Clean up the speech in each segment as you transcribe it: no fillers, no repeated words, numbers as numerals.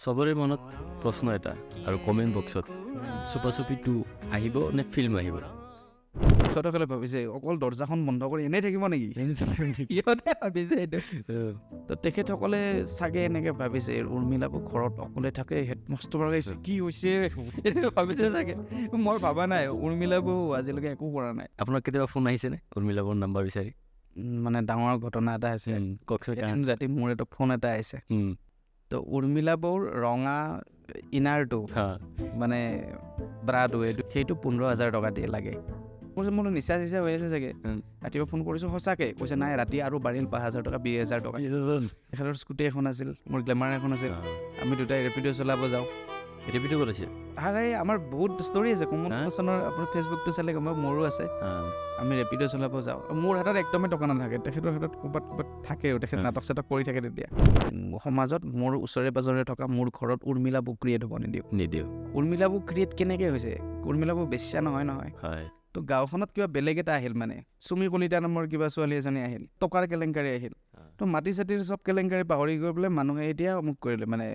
চবৰে মনত প্ৰশ্ন এটা আৰু কমেণ্ট বক্সত চুপাচুপি 2 আহিব নে ফিল্ম আহিব? তেখেতসকলে ভাবিছে অকল দৰ্জাখন বন্ধ কৰি এনেই থাকিব নেকি? সিহঁতে ভাবিছে এইটো। তো তেখেতসকলে চাগে এনেকৈ ভাবিছে উৰ্মিলাবোৰ ঘৰত অকলে থাকে, হেডমাষ্টাৰ গাইছে কি হৈছে এনেকৈ ভাবিছে চাগে। মই ভাবা নাই, উৰ্মিলাবোৰ আজিলৈকে একো কৰা নাই। আপোনাৰ কেতিয়াবা ফোন আহিছেনে উৰ্মিলাবৰ নাম্বাৰ বিচাৰি? মানে ডাঙৰ ঘটনা এটা হৈছে। কওকচোন। এদিন ৰাতি মোৰ এটা ফোন এটা আহিছে। তো উৰ্মিলাবোৰ ৰঙা ইনাৰটো মানে ব্ৰাটো সেইটো 15,000 টকা দিয়ে লাগে। মোৰ নিচা চিচা হৈ আছে চাগে। ৰাতিপুৱা ফোন কৰিছোঁ সঁচাকৈ, কৈছে নাই ৰাতি আৰু বাঢ়িল 5,000 টকা 20,000 টকা। তেখেতৰ স্কুটি এখন আছিল, মোৰ গ্লেমাৰ এখন আছিল, আমি দুটাই ৰেপিড' চলাব যাওঁ। ৰেপিড' কৰিছে? আৰে আমাৰ বহুত ষ্টৰি আছে, কমল হাছানৰ আপোনাৰ ফেচবুকটো চালে গম পাব, মোৰো আছে। আমি ৰেপিড' চলাব যাওঁ, মোৰ হাতত একদমেই টকা নাথাকে, তেখেতৰ হাতত ক'ৰবাত থাকেও, তেখেত নাটক চাটক কৰি থাকে। তেতিয়া সমাজত মোৰ ওচৰে পাজৰে থকা মোৰ ঘৰত উৰ্মিলাবোৰ ক্ৰিয়েট হ'ব নিদিওঁ। উৰ্মিলাবোৰ ক্ৰিয়েট কেনেকৈ হৈছে? উৰ্মিলাবোৰ বেছিয়া নহয়। তো গাঁওখনত কিবা বেলেগ এটা আহিল, মানে চুমি কলিতা নামৰ কিবা ছোৱালী এজনী আহিল, টকাৰ কেলেংকাৰী আহিল। তো মাটি চাটিৰ চব কেলেংকাৰী পাহৰি গৈ পেলাই মানুহে এতিয়া অমুক কৰিলে, মানে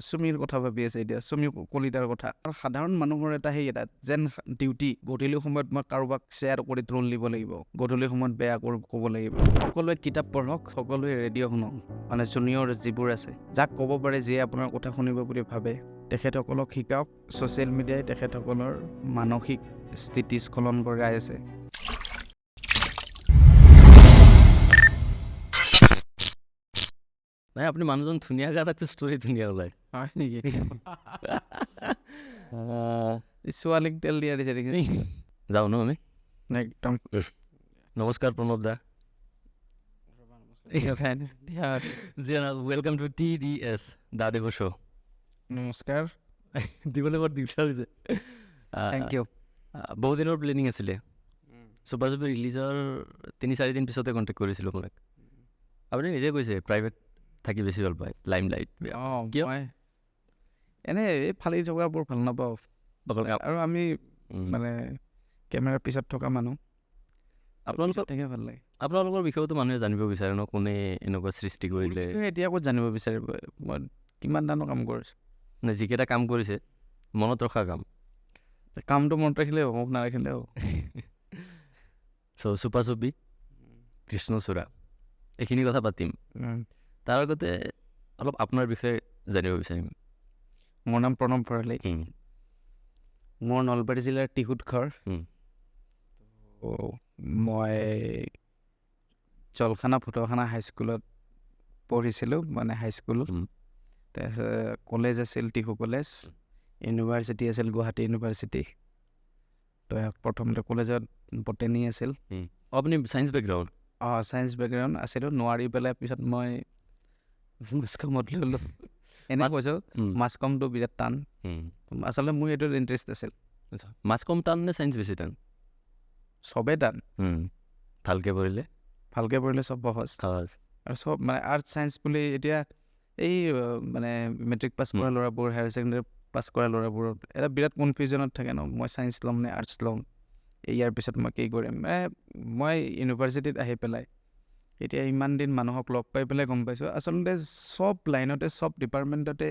চুমিৰ কথা ভাবি আছে এতিয়া, চুমি কলিতাৰ কথা। আৰু সাধাৰণ মানুহৰ এটা এটা যেন ডিউটি, গধূলি সময়ত মই কাৰোবাক শ্বেয়াৰ কৰি ট্ৰল দিব লাগিব, গধূলি সময়ত বেয়া ক'ব লাগিব। সকলোৱে কিতাপ পঢ়ক, সকলোৱে ৰেডিঅ' শুনক, মানে জুনিয়ৰ যিবোৰ আছে, যাক ক'ব পাৰে যিয়ে আপোনাৰ কথা শুনিব বুলি ভাবে, তেখেতসকলক শিকাওক। ছ'চিয়েল মিডিয়াই তেখেতসকলৰ মানসিক স্থিতি স্খলন কৰাই আছে। নাই আপুনি মানুহজন ধুনীয়া গাড়াটো ষ্টৰি ধুনীয়া ওলায়। হয় নেকি? ছোৱালীক তেল দিয়া দিছে দেখি। যাওঁ ন আমি? একদম। নমস্কাৰ প্ৰণৱ দা। Welcome to TDS the Dev show'. নমস্কাৰ। দিবলৈ বৰ দিগদাৰ হৈছে। Thank you. বহুত দিনৰ প্লেনিং আছিলে। চুপাচুপি ৰিলিজৰ 3-4 দিন পিছতে কণ্টেক্ট কৰিছিলোঁ আপোনাক। আপুনি নিজে কৈছে প্ৰাইভেট থাকি বেছি ভাল পায়, লাইম লাইট। কিয়? এনেই এই ফালি থকা বৰ ভাল নাপাওঁ, আৰু আমি মানে কেমেৰাৰ পিছত থকা মানুহ, ভাল লাগে। আপোনালোকৰ বিষয়েতো মানুহে জানিব বিচাৰে ন, কোনে এনেকুৱা সৃষ্টি কৰিলে। এতিয়া ক'ত জানিব বিচাৰিব? মই কিমান ডাঙৰ কাম কৰিছোঁ। নে যিকেইটা কাম কৰিছে মনত ৰখা কামটো মনত ৰাখিলে হ'ব, মোক নাৰাখিলে হ'ব। চুপাচুপি, কৃষ্ণচূড়া, এইখিনি কথা পাতিম। তাৰ আগতে অলপ আপোনাৰ বিষয়ে জানিব বিচাৰিম। মোৰ নাম প্ৰণৱ ভৰালী। মোৰ নলবাৰী জিলাৰ টিহুত ঘৰ। মই জলখানা ফুটৰখানা হাইস্কুলত পঢ়িছিলোঁ, মানে হাইস্কুল। তাৰপিছত কলেজ আছিল টিহু কলেজ, ইউনিভাৰ্চিটি আছিল গুৱাহাটী ইউনিভাৰ্চিটি। তো প্ৰথমতে কলেজত বটেনী আছিল। আপুনি ছায়েন্স বেকগ্ৰাউণ্ড? ছায়েন্স বেকগ্ৰাউণ্ড আছিলোঁ, নোৱাৰি পেলাই পিছত মই মাছ কমত ল'লোঁ। এনে কৈছোঁ, মাছ কমটো বিৰাট টান। আচলতে মোৰ এইটোত ইণ্টাৰেষ্ট আছিল। মাছ কম টান নে ছায়েন্স বেছি টান? চবেই টান। ভালকৈ পঢ়িলে চব সহজ। আৰু চব মানে আৰ্টছ ছায়েন্স বুলি এতিয়া এই মানে মেট্ৰিক পাছ কৰা ল'ৰাবোৰ, হায়াৰ ছেকেণ্ডেৰী পাছ কৰা ল'ৰাবোৰৰ এটা বিৰাট কনফিউজনত থাকে ন, মই ছায়েন্স ল'ম নে আৰ্টছ ল'ম, ইয়াৰ পিছত মই কি কৰিম। মই ইউনিভাৰ্চিটিত আহি পেলাই এতিয়া ইমান দিন মানুহক লগ পাই পেলাই গম পাইছোঁ, আচলতে চব লাইনতে, চব ডিপাৰ্টমেণ্টতে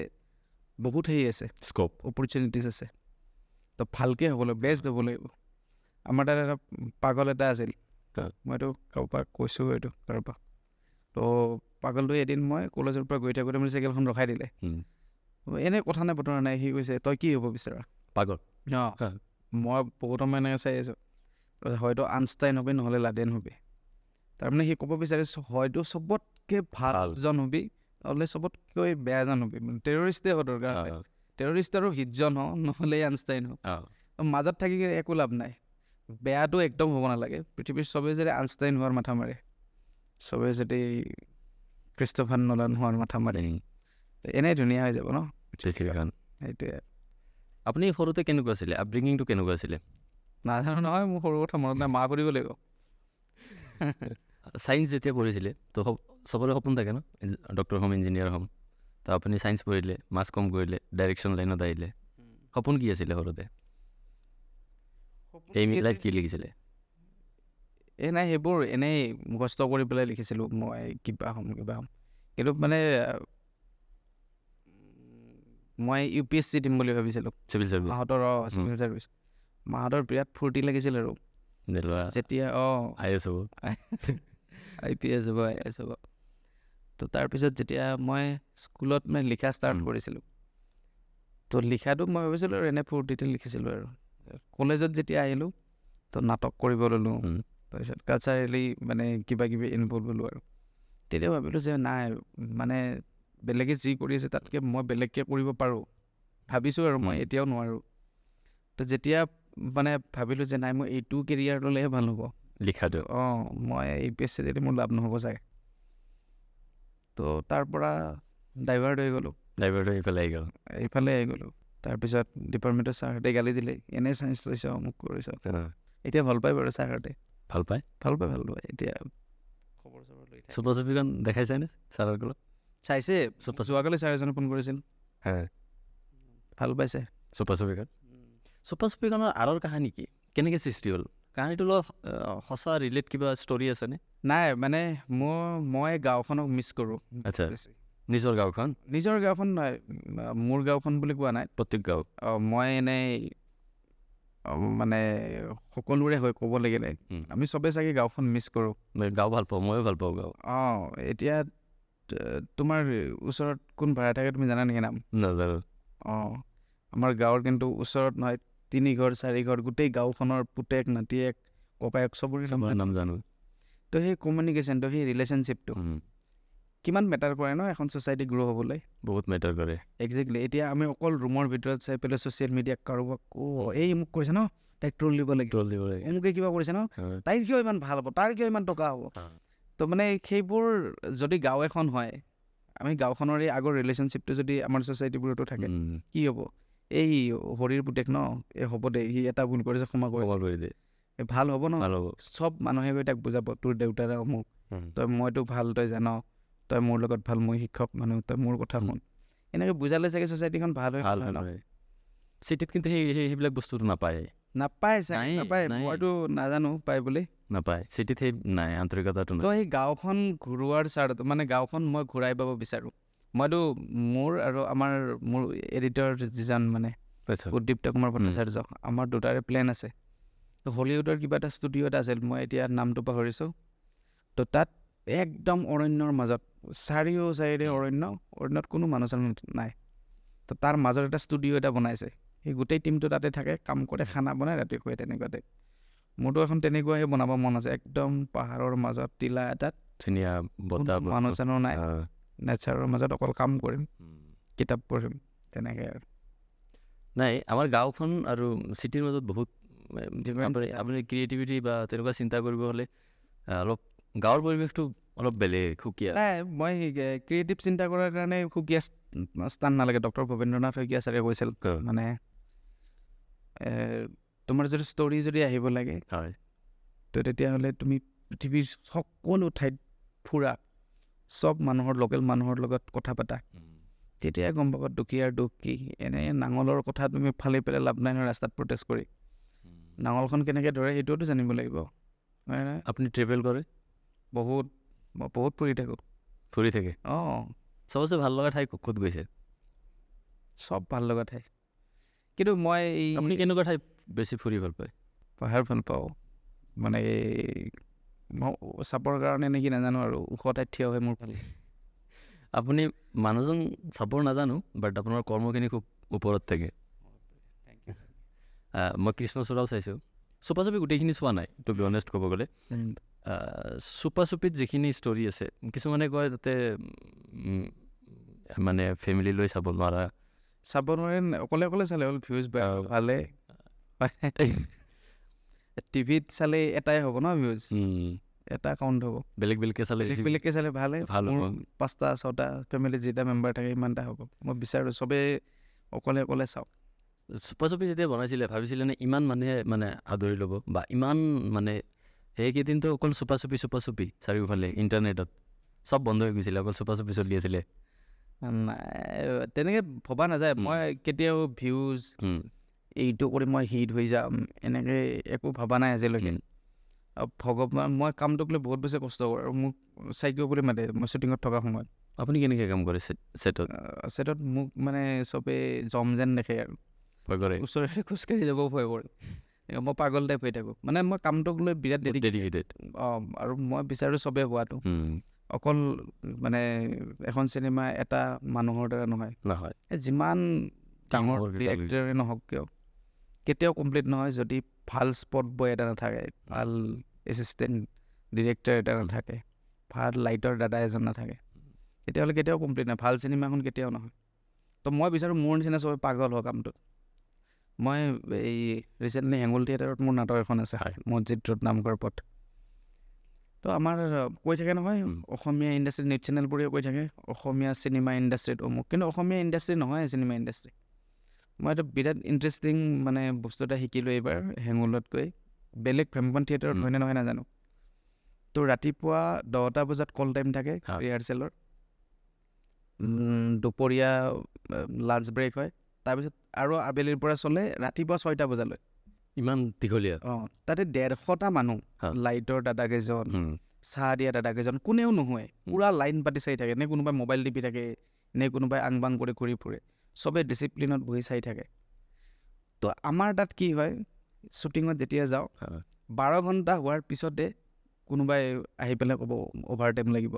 বহুত আছে, স্ক'প, অপৰচুনিটিছ আছে। তো ভালকৈ হ'ব লাগিব, বেষ্ট হ'ব লাগিব। আমাৰ তাত এটা পাগল এটা আছিল, মইতো কাৰোবাক কৈছোঁ এইটো কাৰোবাক। তো পাগলটো এদিন মই কলেজৰ পৰা গৈ থাকোঁতে মোৰ চাইকেলখন ৰখাই দিলে। এনেই কথা নাই বতৰা নাই, সি কৈছে তই কি হ'ব বিচাৰা? পাগল। মই বহুত সময় এনেকৈ চাই আছোঁ, হয়তো আইনষ্টাইন হবি নহ'লে লাডেন হবি। তাৰমানে সি ক'ব বিচাৰিছে হয়তো চবতকৈ ভাল এজন হবি, নহ'লে চবতকৈ বেয়া এজন হবি। মানে টেৰৰিষ্টে হ'ব দৰকাৰ হয়, টেৰৰিষ্ট আৰু হিটজন হ, নহ'লে আইনষ্টাইন হ। মাজত থাকি একো লাভ নাই, বেয়াটো একদম হ'ব নালাগে। পৃথিৱীৰ চবেই যদি আইনষ্টাইন হোৱাৰ মাথা মাৰে, চবেই যদি ক্ৰিষ্টফাৰ নলান হোৱাৰ মাথা মাৰে, এনেই ধুনীয়া হৈ যাব ন। সেইটোৱে। আপুনি সৰুতে কেনেকুৱা আছিলে? আপব্ৰিঙিংটো কেনেকুৱা আছিলে? নাজানো নহয়, মোৰ সৰু কথা মনত নাই, মা কৰিব লাগিব। ছায়েন্স যেতিয়া পঢ়িছিলে তো চবৰে সপোন থাকে ন, ডক্টৰ হ'ম, ইঞ্জিনিয়াৰ হ'ম। তো আপুনি ছায়েন্স পঢ়িলে, মাছ কম কৰিলে, ডাইৰেকশ্যন লাইনত আহিলে। সপোন কি আছিলে সৰুতে? এইম লাইফ কি লিখিছিলে? নাই সেইবোৰ এনেই মুখস্থ কৰি পেলাই লিখিছিলোঁ, মই কিবা হ'ম। কিন্তু মানে মই UPSC দিম বুলি ভাবিছিলোঁ চিভিল চাৰ্ভিচ মাহঁতৰ চিভিল ছাৰ্ভিচ মাহঁতৰ বিৰাট ফূৰ্তি লাগিছিল আৰু যেতিয়া IAS হ'ব IPS হ'ব IAS হ'ব তো তাৰপিছত যেতিয়া মই স্কুলত মানে লিখা ষ্টাৰ্ট কৰিছিলোঁ তো লিখাটো মই ভাবিছিলোঁ আৰু এনে ফূৰ্তিতে লিখিছিলোঁ আৰু কলেজত যেতিয়া আহিলোঁ তো নাটক কৰিব ল'লোঁ তাৰপিছত কালচাৰেলি মানে কিবা কিবি ইনভল্ভ হ'লোঁ আৰু তেতিয়া ভাবিলোঁ যে নাই মানে বেলেগে যি কৰি আছে তাতকৈ মই বেলেগকৈ কৰিব পাৰোঁ ভাবিছোঁ আৰু মই এতিয়াও নোৱাৰোঁ তো যেতিয়া মানে ভাবিলোঁ যে নাই মই এইটো কেৰিয়াৰ ল'লেহে ভাল হ'ব লিখাটো মই UPSC দিলে মোৰ লাভ নহ'ব চাগে তো তাৰ পৰা ডাইভাৰ্ট হৈ গ'লোঁ এইফালে আহি গ'লোঁ তাৰপিছত ডিপাৰ্টমেণ্টৰ ছাৰহঁতে গালি দিলে এনেই চায়েন্স লৈছ মোক কৰিছ এতিয়া ভাল পায় বাৰু ছাৰহঁতে ভাল পায় এতিয়া খবৰ চবৰ লৈ চুপা চুপিখন দেখাইছেনে ছাৰৰ লগত চাইছে যোৱাকালি ছাৰ এজনে ফোন কৰিছিল ভাল পাইছে চুপা চুপিখনৰ আঁৰৰ কাহানী কি কেনেকৈ সৃষ্টি হ'ল কাহানীটোৰ লগত সঁচা ৰিলেট কিবা ষ্টৰি আছেনে নাই মানে মই গাঁওখনক মিছ কৰোঁ আচ্ছা নিজৰ গাঁওখন নহয় মোৰ গাঁওখন বুলি কোৱা নাই প্ৰত্যেক গাঁও মই এনেই মানে সকলোৰে হৈ ক'ব লাগিলে আমি চবেই চাগে গাঁওখন মিছ কৰোঁ গাঁও ভাল পাওঁ ময়ো ভাল পাওঁ গাঁও এতিয়া তোমাৰ ওচৰত কোন ভাড়া থাকে তুমি জানা নেকি নাম নাজানো আমাৰ গাঁৱৰ কিন্তু ওচৰত নহয় 3 ঘৰ 4 ঘৰ গোটেই গাঁওখনৰ পুতেক নাতিয়েক ককায়েক চবৰে নাম জানো তো সেই কমিউনিকেশ্যনটো সেই ৰিলেশ্যনশ্বিপটো কিমান মেটাৰ কৰে ন এখন ছ'চাইটি গ্ৰ' হ'বলৈ বহুত মেটাৰ কৰে একজেক্টলি এতিয়া আমি অকল ৰুমৰ ভিতৰত চাই পেলাই ছ'চিয়েল মিডিয়াক কাৰোবাক এই মোক কৰিছে ন তাইক ট্ৰল দিব লাগে এমুকে কিবা কৰিছে ন তাইৰ কিয় ইমান ভাল হ'ব তাৰ কিয় ইমান টকা হ'ব তো মানে সেইবোৰ যদি গাঁও এখন হয় আমি গাঁওখনৰ এই আগৰ ৰিলেশ্যনশ্বিপটো যদি আমাৰ ছ'চাইটিবোৰতো থাকে কি হ'ব এই হৰিৰ পুতেক ন এই হ'ব দে সি এটা ভুল কৰিছে ক্ষমা কৰি দে ভাল হ'ব ন চব মানুহে গৈ তাক বুজাব তোৰ দেউতাৰে অমুক তই মইতো ভাল তই জান তই মোৰ লগত ভাল মই শিক্ষক মানুহ তই মোৰ কথা শুন এনেকৈ বুজালে চাগে ছ'চাইটিখন ভাল হয় চিটিত কিন্তু সেইবিলাক বস্তুটো নাপায় মইতো নাজানো পাই বুলি নাপায় চিটিত সেই নাই আন্তৰিকতাটো তো সেই গাঁওখন ঘূৰোৱাৰ চাৰ্ট মানে গাঁওখন মই ঘূৰাই পাব বিচাৰোঁ মইতো মোৰ আৰু মোৰ এডিটৰ যিজন মানে উদ্দীপ্ত কুমাৰ ভট্টাচাৰ্য আমাৰ দুটাৰে প্লেন আছে হলিউডৰ কিবা এটা ষ্টুডিঅ' এটা আছিল মই এতিয়া নামটো পাহৰিছোঁ তো তাত একদম অৰণ্যৰ মাজত চাৰিওচাইৰে অৰণ্যত কোনো মানুহ চানুহ নাই তো তাৰ মাজত এটা ষ্টুডিঅ' এটা বনাইছে সেই গোটেই টিমটো তাতে থাকে কাম কৰে খানা বনাই ৰাতি খুৱাই তেনেকুৱা টাইপ মোৰতো এখন তেনেকুৱাহে বনাব মন আছে একদম পাহাৰৰ মাজত টিলা এটাত ধুনীয়া বতাহ মানুহ চানুহ নাই নেচাৰৰ মাজত অকল কাম কৰিম কিতাপ পঢ়িম তেনেকৈ আৰু নাই আমাৰ গাঁওখন আৰু চিটিৰ মাজত বহুত আপুনি ক্ৰিয়েটিভিটি বা তেনেকুৱা চিন্তা কৰিব হ'লে অলপ গাঁৱৰ পৰিৱেশটো অলপ বেলেগ সুকীয়া নাই মই ক্ৰিয়েটিভ চিন্তা কৰাৰ কাৰণে সুকীয়া স্থান নালাগে ডক্টৰ ভৱেন্দ্ৰনাথ শইকীয়া ছাৰে কৈছিল মানে তোমাৰ যদি ষ্টৰি যদি আহিব লাগে হয় তো তেতিয়াহ'লে তুমি পৃথিৱীৰ সকলো ঠাইত ফুৰা চব লোকেল মানুহৰ লগত কথা পাতা তেতিয়াই গম পাবা দুখীয়াৰ দুখ কি এনেই নাঙলৰ কথা তুমি ফালি পেলাই লাভ নাই নহয় ৰাস্তাত প্ৰটেষ্ট কৰি নাঙলখন কেনেকৈ ধৰে সেইটোওতো জানিব লাগিব হয় নাই আপুনি ট্ৰেভেল কৰে মই বহুত ফুৰি থাকে চবচে ভাল লগা ঠাই ক'ত গৈছে চব ভাল লগা ঠাই কিন্তু মই আপুনি কেনেকুৱা ঠাই বেছি ফুৰি ভাল পায় পাহাৰ ভাল পাওঁ মানে মই চাবৰ কাৰণে নেকি নাজানো আৰু ওখ ঠাইত থিয় হৈ মোৰ ভাল আপুনি মানুহজন চাবৰ নাজানো বাট আপোনাৰ কৰ্মখিনি খুব ওপৰত থাকে মই কৃষ্ণচূড়াও চাইছোঁ চুপা চুপি গোটেইখিনি চোৱা নাই টু বি অনেষ্ট ক'ব গ'লে চুপা চুপিত যিখিনি ষ্টৰি আছে কিছুমানে কয় তাতে মানে ফেমিলি লৈ চাব নোৱাৰে অকলে চালে হ'ল ভিউজ ভালে টিভিত চালে এটাই হ'ব ন ভিউজ এটা কাউণ্ট হ'ব বেলেগকৈ চালে ভালে ভাল 5টা 6টা ফেমিলি যেইটা মেম্বাৰ থাকে ইমানটা হ'ব মই বিচাৰোঁ চবেই অকলে চাওক চুপা চুপি যেতিয়া বনাইছিলে ভাবিছিলে নে ইমান মানুহে মানে আদৰি ল'ব বা ইমান মানে সেইকেইদিনটো অকল চুপা চুপি চাৰিওফালে ইণ্টাৰনেটত চব বন্ধ হৈ গৈছিলে অকল চুপা চুপি চলি আছিলে নাই তেনেকৈ ভবা নাযায় মই কেতিয়াও ভিউজ এইটো কৰি মই হিট হৈ যাম এনেকৈ একো ভবা নাই আজিলৈকে ভগৱান মই কামটোক লৈ বহুত বেছি কষ্ট কৰোঁ আৰু মোক চাইকিও বুলি মাতে মই শ্বুটিঙত থকা সময়ত আপুনি কেনেকৈ কাম কৰে ছেটত ছেটত মোক মানে চবেই জম যেন দেখে আৰু ভয় কৰে ওচৰতে খোজকাঢ়ি যাব ভয় কৰে মই পাগল টাইপ হৈ থাকোঁ মানে মই কামটোক লৈ বিৰাট ডেডিকেটেড আৰু মই বিচাৰোঁ চবেই হোৱাটো অকল মানে এখন চিনেমা এটা মানুহৰ দ্বাৰা নহয় নহয় যিমান ডাঙৰ ডিৰেক্টৰে নহওক কিয় কেতিয়াও কমপ্লিট নহয় যদি ভাল স্পট বয় এটা নাথাকে ভাল এছিষ্টেণ্ট ডিৰেক্টৰ এটা নাথাকে ভাল লাইটৰ দাদা এজন নাথাকে তেতিয়াহ'লে কেতিয়াও কমপ্লিট নহয় ভাল চিনেমাখন কেতিয়াও নহয় তো মই বিচাৰোঁ মোৰ নিচিনা চবেই পাগল হোৱা কামটোত মই এই ৰিচেণ্টলি হেঙুল থিয়েটাৰত মোৰ নাটক এখন আছে মছজিদ ৰোড নামঘৰ পথ তো আমাৰ কৈ থাকে নহয় অসমীয়া ইণ্ডাষ্ট্ৰী নিউজ চেনেলবোৰেও কৈ থাকে অসমীয়া চিনেমা ইণ্ডাষ্ট্ৰীত অমুক কিন্তু অসমীয়া ইণ্ডাষ্ট্ৰী নহয় চিনেমা ইণ্ডাষ্ট্ৰী মই এইটো বিৰাট ইণ্টাৰেষ্টিং মানে বস্তু এটা শিকিলোঁ এইবাৰ হেঙুলত গৈ বেলেগ ভ্ৰাম্যমান থিয়েটাৰত হয়নে নহয় নাজানো তো ৰাতিপুৱা 10টা বজাত কল টাইম থাকে ৰিহাৰ্চেলৰ দুপৰীয়া লাঞ্চ ব্ৰেক হয় তাৰপিছত আৰু আবেলিৰ পৰা চলে ৰাতিপুৱা 6টা বজালৈ ইমান দীঘলীয়া তাতে 150টা মানুহ লাইটৰ দাদাকেইজন চাহ দিয়া দাদাকেইজন কোনেও নোহোৱে পূৰা লাইন পাতি চাই থাকে নে কোনোবাই মোবাইল টিপি থাকে নে কোনোবাই আং বাং কৰি ঘূৰি ফুৰে চবেই ডিচিপ্লিনত বহি চাই থাকে তো আমাৰ তাত কি হয় শ্বুটিঙত যেতিয়া যাওঁ 12 ঘণ্টা হোৱাৰ পিছতে কোনোবাই আহি পেলাই ক'ব অভাৰ টাইম লাগিব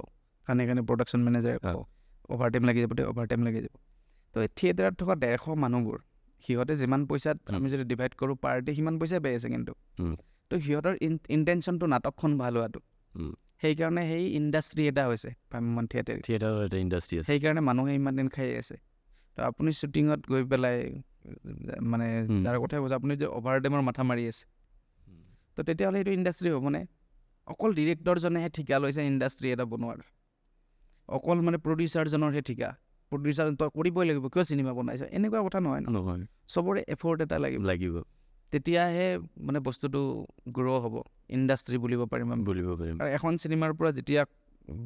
কাৰণে প্ৰডাকশ্যন মেনেজাৰে ক'ব অভাৰ টাইম লাগি যাব দে অভাৰ টাইম লাগি যাব তো থিয়েটাৰত থকা 150 মানুহবোৰ সিহঁতে যিমান পইচাত আমি যদি ডিভাইড কৰোঁ পাৰ ডে সিমান পইচাই পাই আছে কিন্তু তো সিহঁতৰ ইণ্টেনশ্যনটো নাটকখন ভাল হোৱাটো সেইকাৰণে সেই ইণ্ডাষ্ট্ৰী এটা হৈছে ভ্ৰাম্যমান থিয়েটাৰৰ এটা ইণ্ডাষ্ট্ৰী আছে সেইকাৰণে মানুহে ইমান দিন খাই আছে তো আপুনি শ্বুটিঙত গৈ পেলাই মানে যাৰ কথাই কৈছে আপুনি যে অভাৰ টাইমৰ মাথা মাৰি আছে তো তেতিয়াহ'লে এইটো ইণ্ডাষ্ট্ৰী হ'বনে অকল ডিৰেক্টৰজনেহে ঠিকা লৈছে ইণ্ডাষ্ট্ৰী এটা বনোৱাৰ অকল মানে প্ৰডিউচাৰজনৰহে ঠিকা প্ৰডিউচাৰ তই কৰিবই লাগিব কিয় চিনেমা বনাইছ এনেকুৱা কথা নহয় নহয় চবৰে এফৰ্ট এটা লাগিব তেতিয়াহে মানে বস্তুটো গ্ৰ' হ'ব ইণ্ডাষ্ট্ৰী বুলিব পাৰিম আৰু এখন চিনেমাৰ পৰা যেতিয়া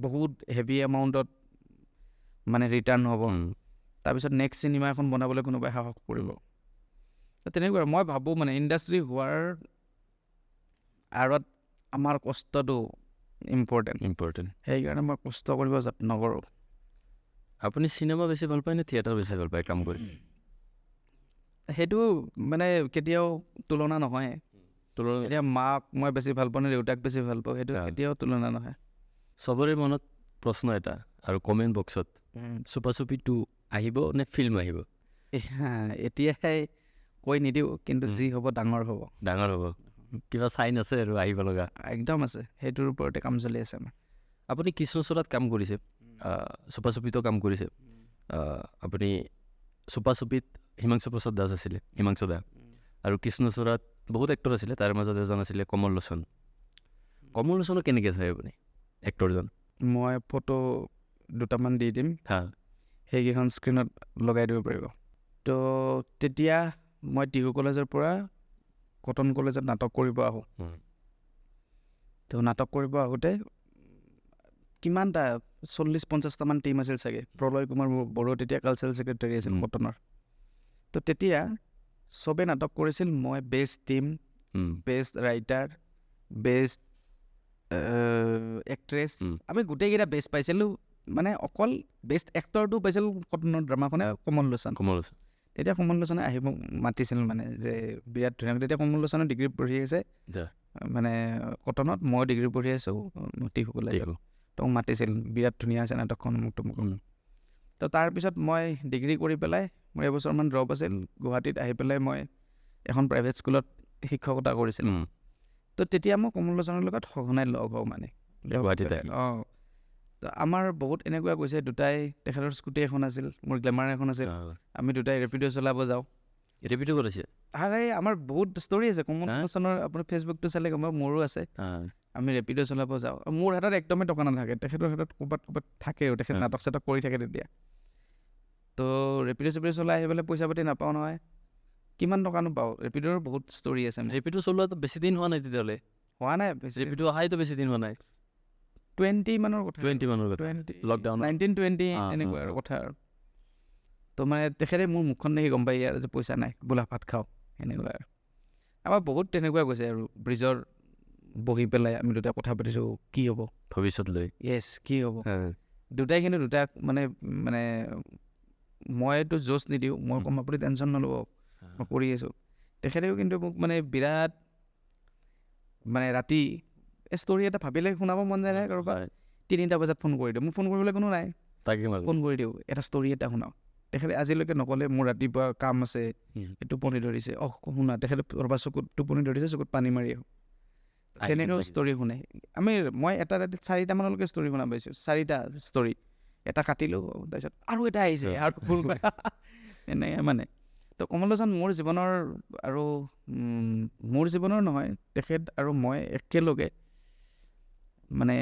বহুত হেভি এমাউণ্টত মানে ৰিটাৰ্ণ হ'ব তাৰপিছত নেক্সট চিনেমা এখন বনাবলৈ কোনোবাই সাহস কৰিব তেনেকুৱা মই ভাবোঁ মানে ইণ্ডাষ্ট্ৰী হোৱাৰ আঁৰত আমাৰ কষ্টটো ইম্পৰ্টেণ্ট সেইকাৰণে মই কষ্ট কৰিব যত্ন কৰোঁ আপুনি চিনেমা বেছি ভাল পায় নে থিয়েটাৰ বেছি ভাল পায় কাম কৰি সেইটো মানে কেতিয়াও তুলনা নহয় এতিয়া মাক মই বেছি ভাল পাওঁ নে দেউতাক বেছি ভাল পাওঁ সেইটো কেতিয়াও তুলনা নহয় চবৰে মনত প্ৰশ্ন এটা আৰু কমেণ্ট বক্সত চুপা চুপি 2 আহিব নে ফিল্ম আহিব এতিয়াই কৈ নিদিওঁ কিন্তু যি হ'ব ডাঙৰ হ'ব কিবা চাইন আছে আৰু আহিব লগা একদম আছে সেইটোৰ ওপৰতে কাম চলি আছে আমাৰ আপুনি কৃষ্ণচূড়াত কাম কৰিছে চুপা চুপিতো কাম কৰিছে আপুনি চুপা চুপিত হিমাংশু প্ৰসাদ দাস আছিলে হিমাংশু দা আৰু কৃষ্ণচূড়াত বহুত এক্টৰ আছিলে তাৰ মাজত এজন আছিলে কমল লোচনক কেনেকৈ চাই আপুনি এক্টৰজন মই ফটো দুটামান দি দিম সেইকেইখন স্ক্ৰীণত লগাই দিব পাৰিব তো তেতিয়া মই টিহু কলেজৰ পৰা কটন কলেজত নাটক কৰিব আহোঁ তো নাটক কৰিব আহোঁতে কিমানটা 40-50টামান টীম আছিল চাগে প্ৰলয় কুমাৰ বড়ো তেতিয়া কালচাৰেল ছেক্ৰেটাৰী আছিল কটনৰ তো তেতিয়া চবেই নাটক কৰিছিল মই best team best writer best actress আমি গোটেইকেইটা বেষ্ট পাইছিলোঁ মানে অকল বেষ্ট এক্টৰটো পাইছিল কটনৰ ড্ৰামাখনে কমল লোচন তেতিয়া কমল লোচনে আহিব মাতিছিল মানে যে বিৰাট ধুনীয়া তেতিয়া কমল লোচনে ডিগ্ৰী পঢ়ি আছে মানে কটনত মই ডিগ্ৰী পঢ়ি আছোঁ টিহু কলেজত তো মাতিছিল বিৰাট ধুনীয়া আছে নাটকখন মোক তো তাৰপিছত মই ডিগ্ৰী কৰি পেলাই মোৰ এবছৰমান ড্ৰপ আছিল গুৱাহাটীত আহি পেলাই মই এখন প্ৰাইভেট স্কুলত শিক্ষকতা কৰিছিলোঁ তো তেতিয়া মই কমল লোচনৰ লগত সঘনাই লগ হওঁ মানে গুৱাহাটীতে তো আমাৰ বহুত এনেকুৱা গৈছে দুটাই তেখেতৰ স্কুটি এখন আছিল মোৰ গ্লেমাৰ এখন আছিল আমি দুটাই ৰেপিড' চলাব যাওঁ ৰেপিড' কৰিছে আৰে আমাৰ বহুত ষ্টৰি আছে কমল লোচনৰ আপোনাৰ ফেচবুকটো চালে গম পাব মোৰো আছে আমি ৰেপিড' চলাব যাওঁ মোৰ হাতত একদমেই টকা নাথাকে তেখেতৰ হাতত ক'ৰবাত থাকেও তেখেত নাটক চাটক কৰি থাকে তেতিয়া তো ৰেপিড' চলাই আহি পেলাই পইচা পাতি নাপাওঁ নহয় কিমান টকানো পাওঁ ৰেপিডৰ বহুত ষ্টৰি আছে ৰেপিড' চলোৱাটো বেছি দিন হোৱা নাই তেতিয়াহ'লে হোৱা নাই ৰেপিড' অহাইতো বেছি দিন হোৱা নাই 20 মানৰ কথা লকডাউন 19-20 এনেকুৱা আৰু কথা আৰু তো মানে তেখেতে মোৰ মুখখন দেখি গম পাই আৰু যে পইচা নাই বোলা ভাত খাওঁ সেনেকুৱা আৰু আমাৰ বহুত তেনেকুৱা গৈছে আৰু ব্ৰিজৰ বহি পেলাই আমি দুটা কথা পাতিছোঁ কি হ'ব ভৱিষ্যত লৈ কি হ'ব দুটাই কিন্তু দুটা মানে মানে মইতো জোচ নিদিওঁ, মই ক'ম আপুনি টেনশ্যন নল'ব, মই কৰি আছোঁ। তেখেতেও কিন্তু মোক মানে বিৰাট মানে ৰাতি ষ্টৰি এটা ভাবিলে শুনাব মন যায় নাই কাৰোবাৰ 3টা বজাত ফোন কৰি দিওঁ, মোক ফোন কৰিবলৈ কোনো নাই, তাকে ফোন কৰি দিওঁ এটা ষ্টৰি এটা শুনাওঁ। তেখেতে আজিলৈকে নক'লে মোৰ ৰাতিপুৱা কাম আছে, টোপনি ধৰিছে, শুনা, তেখেতে চকুত টোপনি ধৰিছে, চকুত পানী মাৰি আহোঁ, তেনেকৈও ষ্টৰি শুনে। মই এটা ৰাতিত 4টা মানলৈকে ষ্টৰি শুনা পাইছোঁ, 4টা ষ্টৰি, এটা কাটিলোঁ, তাৰপিছত আৰু এটা আহিছে আৰু ভুল এনেকৈ মানে। তো কমল লোচন মোৰ জীৱনৰ আৰু মোৰ জীৱনৰ নহয়, তেখেত আৰু মই একেলগে মানে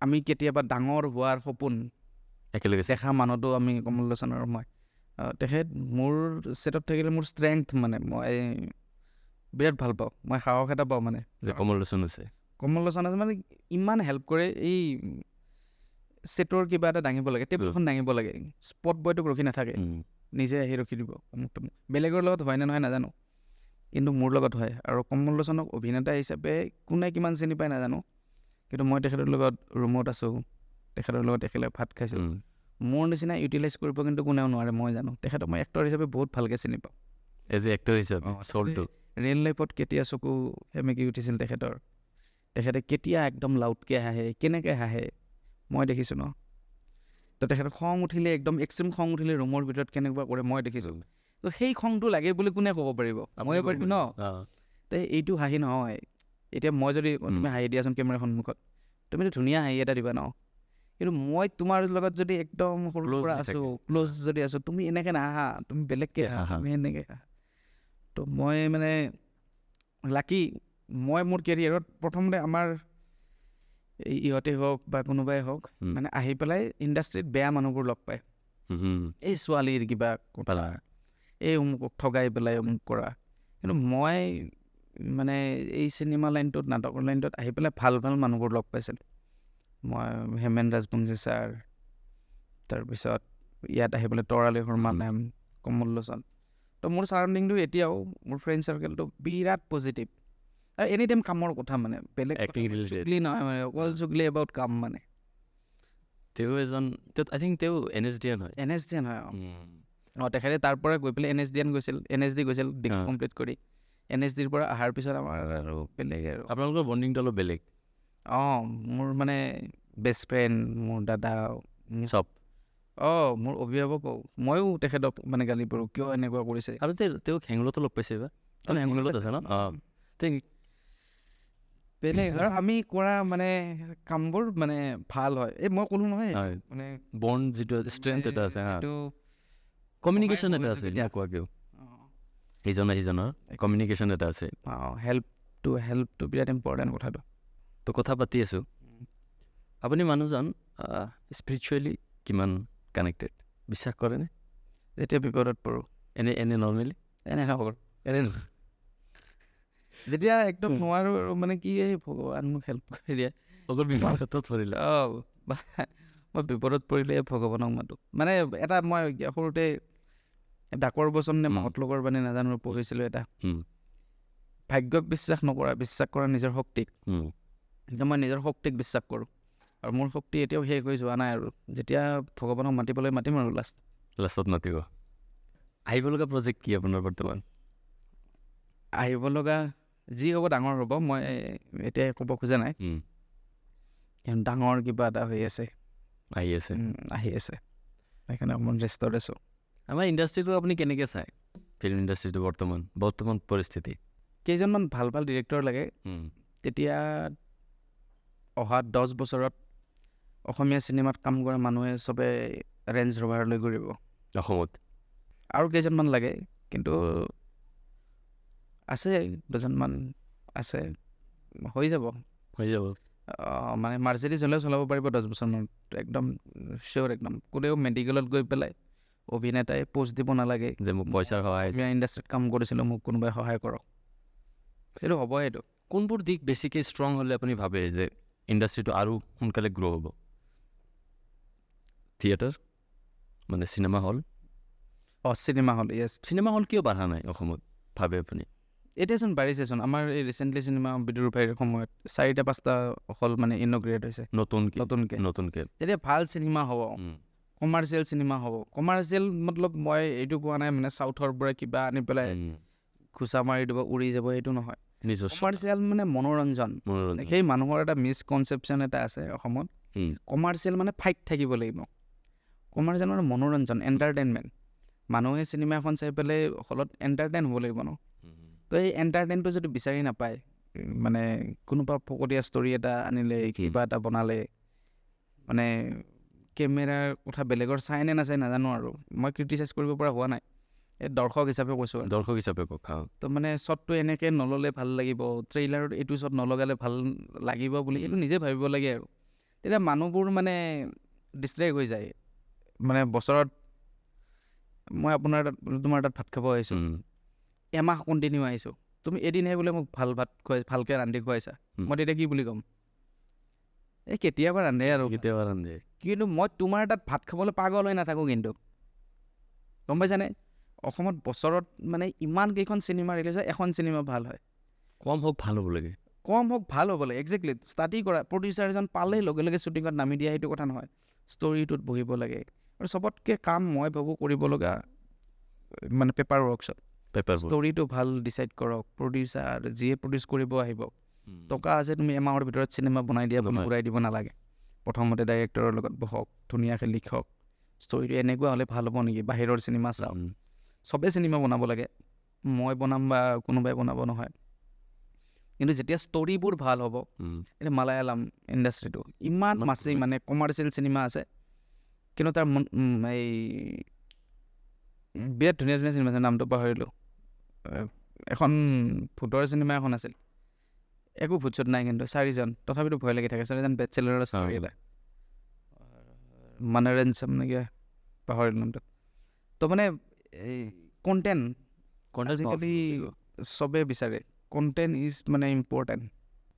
আমি কেতিয়াবা ডাঙৰ হোৱাৰ সপোন একেলগে দেখা মানুহটো আমি কমল লোচন আৰু মই। তেখেত মোৰ ছেটত থাকিলে মোৰ ষ্ট্ৰেংথ, মানে মই বিৰাট ভাল পাওঁ, মই সাহস এটা পাওঁ মানে যে কমল লোচন আছে, কমল লোচন আছে মানে ইমান হেল্প কৰে। এই ছেটৰ কিবা এটা দাঙিব লাগে, টেবুলখন দাঙিব লাগে, স্পট বয়টোক ৰখি নাথাকে, নিজে আহি ৰখি দিব। বেলেগৰ লগত হয় নে নহয় নাজানো, কিন্তু মোৰ লগত হয়। আৰু কমল লোচনক অভিনেতা হিচাপে কোনে কিমান চিনি পায় নাজানো, কিন্তু মই তেখেতৰ লগত ৰুমত আছোঁ, তেখেতৰ লগত একেলগে ভাত খাইছোঁ, মোৰ নিচিনা ইউটিলাইজ কৰিব কিন্তু কোনেও নোৱাৰে, মই জানো। তেখেতক মই এক্টৰ হিচাপে বহুত ভালকৈ চিনি পাওঁ, এজ এ এক্টৰ হিচাপে চলটো। ৰিয়েল লাইফত কেতিয়া চকু সেমেকি উঠিছিল তেখেতৰ, তেখেতে কেতিয়া একদম লাউডকৈ হাঁহে, কেনেকৈ হাঁহে মই দেখিছোঁ ন। তো তেখেতৰ খং উঠিলে, একদম এক্সট্ৰিম খং উঠিলে ৰুমৰ ভিতৰত কেনেকুৱা কৰে মই দেখিছোঁ। তো সেই খংটো লাগে বুলি কোনে ক'ব পাৰিব, ময়ে পাৰিম ন। তো এইটো হাঁহি নহয়, এতিয়া মই যদি তুমি হাঁহি দিয়াচোন কেমেৰাৰ সন্মুখত, তুমিতো ধুনীয়া হাঁহি এটা দিবা ন, কিন্তু মই তোমাৰ লগত যদি একদম সৰুৰ পৰা আছোঁ, ক্ল'জ যদি আছোঁ, তুমি এনেকৈ নাহাঁ, তুমি বেলেগকৈ হাঁহা, তুমি এনেকৈ হাঁহা। তো মই মানে লাকি, মই মোৰ কেৰিয়াৰত প্ৰথমতে আমাৰ ইহঁতে হওক বা কোনোবাই হওক মানে আহি পেলাই ইণ্ডাষ্ট্ৰীত বেয়া মানুহবোৰ লগ পায়, এই ছোৱালীৰ কিবা কথা, এই অমুকক ঠগাই পেলাই অমুক কৰা। কিন্তু মই মানে এই চিনেমা লাইনটোত, নাটকৰ লাইনটোত আহি পেলাই ভাল ভাল মানুহবোৰ লগ পাইছিলোঁ। মই হেমেন ৰাজবংশী ছাৰ, তাৰপিছত ইয়াত আহি পেলাই তৰালি শৰ্মা মেম, কমল লোচন। তো মোৰ ছাৰাউণ্ডিংটো এতিয়াও, মোৰ ফ্ৰেণ্ড চাৰ্কেলটো বিৰাট পজিটিভ, আৰু এনি টাইম কামৰ কথা, মানে বেলেগ চুগলি নহয়, মানে অকল চুগলি এবাউট কাম। মানে তেওঁ এজন, আই থিংক তেওঁ NSDN হয়, NSDN হয়। তেখেতে তাৰ পৰা গৈ পেলাই NSDN গৈছিল, NSD গৈছিল ডিগ্ৰী কমপ্লিট কৰি। NSDৰ পৰা অহাৰ পিছত আমাৰ আৰু বেলেগ আৰু আপোনালোকৰ বণ্ডিংটো অলপ বেলেগ। মোৰ মানে বেষ্ট ফ্ৰেণ্ড, মোৰ দাদা চব, মোৰ অভিভাৱকো, ময়ো তেখেতক মানে গালি পাৰোঁ, কিয় এনেকুৱা কৰিছে। আৰু তেওঁ হেঙুলতো লগ পাইছে এইবাৰ, হেঙুলত আছে ন। বেলেগ আৰু আমি কৰা মানে কামবোৰ মানে ভাল হয়। এই মই ক'লোঁ নহয়, মানে বণ্ড যিটো ষ্ট্ৰেংথ এটা আছে, কমিউনিকেশ্যন এটা আছে, নোকোৱাকেও ইজনে সিজনৰ কমিউনিকেশ্যন এটা আছে। হেল্পটো বিৰাট ইম্পৰ্টেণ্ট কথাটো। তো কথা পাতি আছোঁ, আপুনি মানুহজন স্পিৰিচুৱেলি কিমান কানেক্টেড, বিশ্বাস কৰেনে? যেতিয়া বিপদত পৰোঁ, এনে নৰ্মেলি এনে নকৰোঁ, যেতিয়া একদম নোৱাৰোঁ আৰু মানে কি, এই ভগৱান মোক হেল্প কৰি দিয়ে, বিপদত পৰিলে মই বিপদত পৰিলে ভগৱানক মাতোঁ। মানে এটা মই সৰুতে ডাকৰ বচন নে মহৎলোকৰ বাণী নাজানো পঢ়িছিলোঁ, এটা ভাগ্যক বিশ্বাস নকৰা, বিশ্বাস কৰা নিজৰ শক্তিক। মই নিজৰ শক্তিক বিশ্বাস কৰোঁ, আৰু মোৰ শক্তি এতিয়াও শেষ হৈ যোৱা নাই। আৰু যেতিয়া ভগৱানক মাতিবলৈ মাতিম আৰু লাষ্টত মাতিব। আহিব লগা প্ৰজেক্ট কি আপোনাৰ বৰ্তমান? আহিব লগা যি হ'ব ডাঙৰ হ'ব, মই এতিয়া ক'ব খোজা নাই, ডাঙৰ কিবা এটা হৈ আছে, আহি আছে, সেইকাৰণে অকণমান ৰেষ্টত আছোঁ। আমাৰ ইণ্ডাষ্ট্ৰিটো আপুনি কেনেকৈ চায়, ফিল্ম ইণ্ডাষ্ট্ৰিটো বৰ্তমান পৰিস্থিতি? কেইজনমান ভাল ভাল ডিৰেক্টৰ লাগে, তেতিয়া অহা 10 বছৰত অসমীয়া চিনেমাত কাম কৰা মানুহে চবে ৰেঞ্জ ৰভাৰলৈ ঘূৰিব অসমত। আৰু কেইজনমান লাগে, কিন্তু আছে, 2জনমান আছে, হৈ যাব। মানে মাৰ্চিডিজ হ'লেও চলাব পাৰিব 10 বছৰমানত, একদম চিয়'ৰ, একদম। কোনেও মেডিকেলত গৈ পেলাই অভিনেতাই পোষ্ট দিব নালাগে যে মোক পইচাৰ সহায়, ইণ্ডাষ্ট্ৰীত কাম কৰিছিলোঁ, মোক কোনোবাই সহায় কৰক, সেইটো হ'বই। এইটো কোনবোৰ দিশ বেছিকৈ ষ্ট্ৰং হ'লে আপুনি ভাবে যে ইণ্ডাষ্ট্ৰিটো আৰু সোনকালে গ্ৰ' হ'ব? থিয়েটাৰ মানে চিনেমা হল? চিনেমা হল, য়েছ। চিনেমা হল কিয় বাঢ়া নাই অসমত ভাবে আপুনি? এতিয়াচোন বাঢ়িছেচোন আমাৰ এই ৰিচেণ্টলি চিনেমা বিদুৰ ভাইৰ সময়ত 4-5টা হল মানে ইনগ্ৰেট হৈছে নতুনকৈ যেতিয়া ভাল চিনেমা হ'ব কমাৰ্চিয়েল চিনেমা হ'ব কমাৰ্চিয়েল মতলব মই এইটো কোৱা নাই মানে চাউথৰ পৰা কিবা আনি পেলাই ঘোচা মাৰি দিব উৰি যাব সেইটো নহয় কমাৰ্চিয়েল মানে মনোৰঞ্জন সেই মানুহৰ এটা মিছকনচেপশ্যন এটা আছে অসমত কমাৰ্চিয়েল মানে ফাইট থাকিব লাগিব কমাৰ্চিয়েল মানে মনোৰঞ্জন এণ্টাৰটেইনমেণ্ট মানুহে চিনেমা এখন চাই পেলাই হলত এণ্টাৰটেইন হ'ব লাগিব ন তো এই এণ্টাৰটেইনটো যদি বিচাৰি নাপায় মানে কোনোবা ফকতীয়া ষ্টৰি এটা আনিলে কিবা এটা বনালে মানে কেমেৰাৰ কথা বেলেগৰ চাই নে নাচাই নাজানো আৰু মই ক্ৰিটিচাইজ কৰিব পৰা হোৱা নাই এই দৰ্শক হিচাপে কৈছোঁ তো মানে শ্বটটো এনেকৈ নল'লে ভাল লাগিব ট্ৰেইলাৰত এইটো শ্বট নলগালে ভাল লাগিব বুলি এইটো নিজে ভাবিব লাগে আৰু তেতিয়া মানুহবোৰ মানে ডিষ্ট্ৰেক্ট হৈ যায় মানে বছৰত মই তোমাৰ তাত ভাত খাব আহিছোঁ এমাহ কণ্টিনিউ আহিছোঁ তুমি এদিনহে বোলে মোক ভালকৈ ৰান্ধি খুৱাইছা মই তেতিয়া কি বুলি ক'ম এই কেতিয়াবা ৰান্ধে কিন্তু মই তোমাৰ তাত ভাত খাবলৈ পাগল হৈ নাথাকোঁ কিন্তু গম পাইছানে অসমত বছৰত মানে ইমান কেইখন চিনেমা ৰিলিজ হয় এখন চিনেমা ভাল হয় কম হওক ভাল হ'ব লাগে একজেক্টলি ষ্টাডি কৰা প্ৰডিউচাৰ এজন পালেই লগে লগে শ্বুটিঙত নামি দিয়া সেইটো কথা নহয় ষ্টৰিটোত বহিব লাগে আৰু চবতকৈ কাম মই ভাবোঁ কৰিব লগা মানে পেপাৰ ৱৰ্কশ্বপ ষ্টৰিটো ভাল ডিচাইড কৰক প্ৰডিউচাৰ যিয়ে প্ৰডিউচ কৰিব আহিব টকা আছে তুমি এমাহৰ ভিতৰত চিনেমা বনাই দিয়া বুলি ঘূৰাই দিব নালাগে প্ৰথমতে ডাইৰেক্টৰৰ লগত বহক ধুনীয়াকৈ লিখক ষ্টৰিটো এনেকুৱা হ'লে ভাল হ'ব নেকি বাহিৰৰ চিনেমা চাওক চবেই চিনেমা বনাব লাগে মই বনাম বা কোনোবাই বনাব নহয় কিন্তু যেতিয়া ষ্টৰিবোৰ ভাল হ'ব এতিয়া মালায়ালাম ইণ্ডাষ্ট্ৰিটো ইমান মাছি মানে কমাৰ্চিয়েল চিনেমা আছে কিন্তু তাৰ এই বিৰাট ধুনীয়া চিনেমা আছে নামটো পাহৰিলোঁ এখন ভূতৰ চিনেমা এখন আছিল একো ভূত নাই কিন্তু 4জন তথাপিতো ভয় লাগি থাকে 4জন বেচেলাৰৰ ষ্টৰি এটা মনোৰঞ্জন নেকি পাহৰিলোঁ নামটো তো মানে এই কণ্টেণ্ট আজিকালি চবেই বিচাৰে কণ্টেণ্ট ইজ মানে ইম্পৰ্টেণ্ট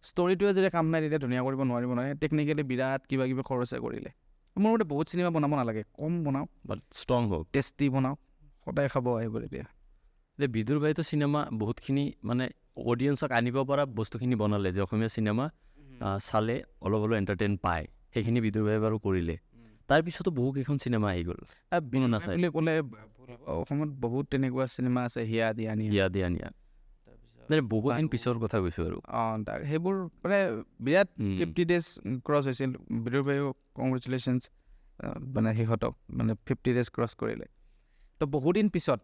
ষ্টৰিটোৱে যদি কাম নাই তেতিয়া ধুনীয়া কৰিব নোৱাৰিব নহয় টেকনিকেলি বিৰাট কিবা কিবি খৰচে কৰিলে মোৰ মতে বহুত চিনেমা বনাব নালাগে কম বনাওক বাট ষ্ট্ৰং হওক টেষ্টি বনাওক সদায় খাব আহিব তেতিয়া এতিয়া বিদুৰ ভাইতো চিনেমা বহুতখিনি মানে অডিয়েঞ্চক আনিব পৰা বস্তুখিনি বনালে যে অসমীয়া চিনেমা চালে অলপ এণ্টাৰটেইন পায় সেইখিনি বিদুৰ ভাই বাৰু কৰিলে তাৰপিছতো বহুকেইখন চিনেমা আহি গ'ল বুলি ক'লে অসমত বহুত তেনেকুৱা চিনেমা আছে হিয়া দিয়া নিয়া বহুত দিন পিছৰ কথা কৈছোঁ আৰু সেইবোৰ মানে বিৰাট 50 days ক্ৰছ হৈছিল বিদুৰ ভাইও কংগ্ৰেচুলেশ্যনছ মানে সিহঁতক মানে 50 days ক্ৰছ কৰিলে তো বহুত দিন পিছত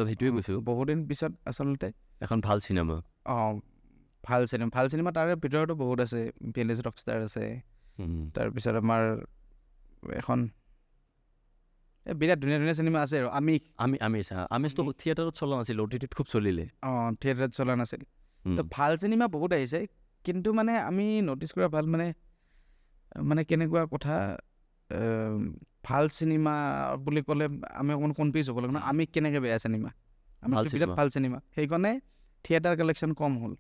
সেইটোৱে কৈছোঁ বহুত দিন পিছত আচলতে এখন ভাল চিনেমা ভাল চিনেমা তাৰে ভিতৰতো বহুত আছে ভিলেজ ৰকষ্টাৰ আছে তাৰপিছত আমাৰ এখন বিৰাট ধুনীয়া চিনেমা আছে আৰু আমিতো থিয়েটাৰত চলা নাছিল OTTত খুব চলিলে থিয়েটাৰত চলা নাছিল তো ভাল চিনেমা বহুত আহিছে কিন্তু মানে আমি ন'টিছ কৰা ভাল মানে কেনেকুৱা কথা ভাল চিনেমা বুলি ক'লে আমি অকণমান কনফিউজ হ'ব লাগে ন আমি কেনেকৈ বেয়া চিনেমা আমি বিৰাট ভাল চিনেমা সেইকাৰণে থিয়েটাৰ কালেকশ্যন কম হ'ল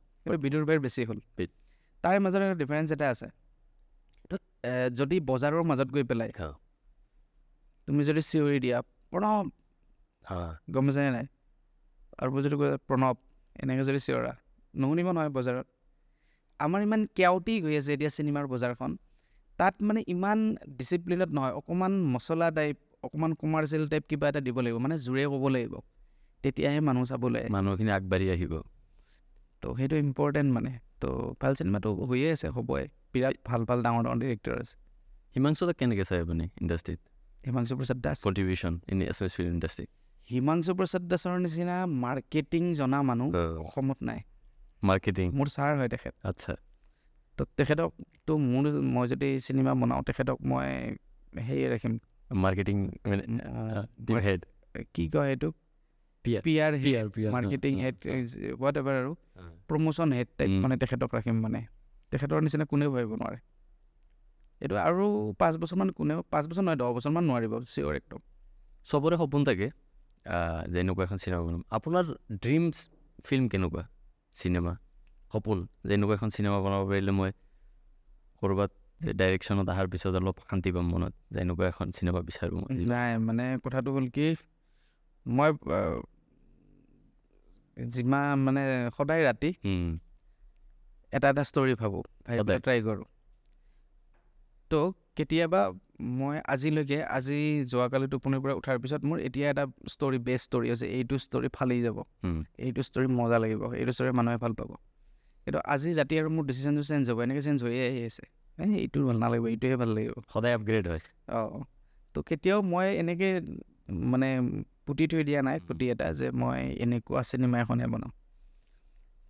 বিদুৰ ভাইৰ বেছি হ'ল তাৰে মাজত এটা ডিফাৰেঞ্চ এটা আছে যদি বজাৰৰ মাজত গৈ পেলাই তুমি যদি চিঞৰি দিয়া প্ৰণৱ গম পাইছানে নাই আৰু যদি কৈ প্ৰণৱ এনেকৈ যদি চিঞৰা নুশুনিব নহয় বজাৰত আমাৰ ইমান কেওটি গৈ আছে এতিয়া চিনেমাৰ বজাৰখন তাত মানে ইমান ডিচিপ্লিনত নহয় অকণমান মছলা টাইপ অকণমান কমাৰ্চিয়েল টাইপ কিবা এটা দিব লাগিব মানে জোৰে ক'ব লাগিব তেতিয়াহে মানুহ চাবলৈ মানুহখিনি আগবাঢ়ি আহিব তো সেইটো ইম্পৰ্টেণ্ট মানে তো ভাল চিনেমাটো হৈয়ে আছে হ'বই বিৰাট ভাল ডাঙৰ ডিৰেক্টৰ আছে হিমাংশু দাক কেনেকৈ চাই আপুনি ইণ্ডাষ্ট্ৰিত Himanshu Prasad Das contribution in SS film industry Himanshu Prasad দাসৰ নিচিনা মাৰ্কেটিং জনা মানুহ অসমত নাই মাৰ্কেটিং মোৰ ছাৰ হয় তেখেত আচ্ছা তো তেখেতক তো মই যদি চিনেমা বনাওঁ তেখেতক মই সেয়ে ৰাখিম মাৰ্কেটিং হেড কি কয় এইটো PR marketing head what ever আৰু প্ৰমোশ্যন হেড টাইপ মানে তেখেতক ৰাখিম মানে তেখেতৰ নিচিনা কোনেও ভাবিব নোৱাৰে এইটো আৰু 5 বছৰমান 5 বছৰ নহয় 10 বছৰমান নোৱাৰিব চিয়'ৰ একদম চবৰে সপোন থাকে যে এনেকুৱা এখন চিনেমা বনাম আপোনাৰ ড্ৰিমছ ফিল্ম কেনেকুৱা চিনেমা সপোন যে এনেকুৱা এখন চিনেমা বনাব পাৰিলে মই ক'ৰবাত যে ডাইৰেকশ্যনত অহাৰ পিছত অলপ শান্তি পাম মনত যে এনেকুৱা এখন চিনেমা বিচাৰোঁ নাই মানে কথাটো হ'ল কি মই যিমান মানে সদায় ৰাতি এটা ষ্টৰি ভাবোঁ, সদায়? ট্ৰাই কৰোঁ। তো কেতিয়াবা মই আজিলৈকে যোৱাকালি টোপনিৰ পৰা উঠাৰ পিছত মোৰ এতিয়া এটা ষ্টৰি বেষ্ট ষ্টৰি হৈছে, এইটো ষ্টৰি ফালি যাব, এইটো ষ্টৰি মজা লাগিব, এইটো ষ্টৰি মানুহে ভাল পাব। কিন্তু আজি ৰাতি আৰু মোৰ ডিচিশ্যনটো চেঞ্জ হ'ব, এনেকৈ চেঞ্জ হৈয়ে আহি আছে, এইটো ভাল নালাগিব, এইটোহে ভাল লাগিব, সদায় আপগ্ৰেড হয়। তো কেতিয়াও মই এনেকৈ মানে পুতি থৈ দিয়া নাই পুতি এটা যে মই এনেকুৱা চিনেমা এখনহে বনাম।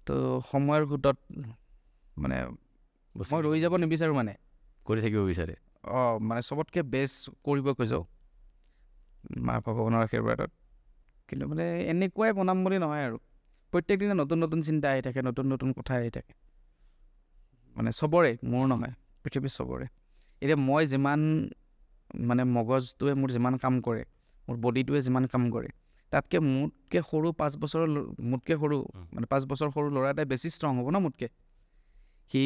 তো সময়ৰ সোঁতত মানে মই ৰৈ যাব নিবিচাৰোঁ, মানে কৰি থাকিব বিচাৰে। মানে চবতকৈ বেষ্ট কৰিব খোজোঁ মা ভগৱানৰ আশীৰ্বাদত। কিন্তু মানে এনেকুৱাই বনাম বুলি নহয় আৰু, প্ৰত্যেক দিনে নতুন নতুন চিন্তা আহি থাকে, নতুন নতুন কথা আহি থাকে, মানে চবৰে, মোৰ নহয়, পৃথিৱীৰ চবৰে। এতিয়া মই যিমান মানে মগজটোৱে মোৰ যিমান কাম কৰে, মোৰ বডিটোৱে যিমান কাম কৰে, তাতকৈ মোতকৈ সৰু 5 বছৰৰ মোতকৈ সৰু মানে 5 বছৰ সৰু ল'ৰা এটাই বেছি ষ্ট্ৰং হ'ব ন মোতকৈ। সি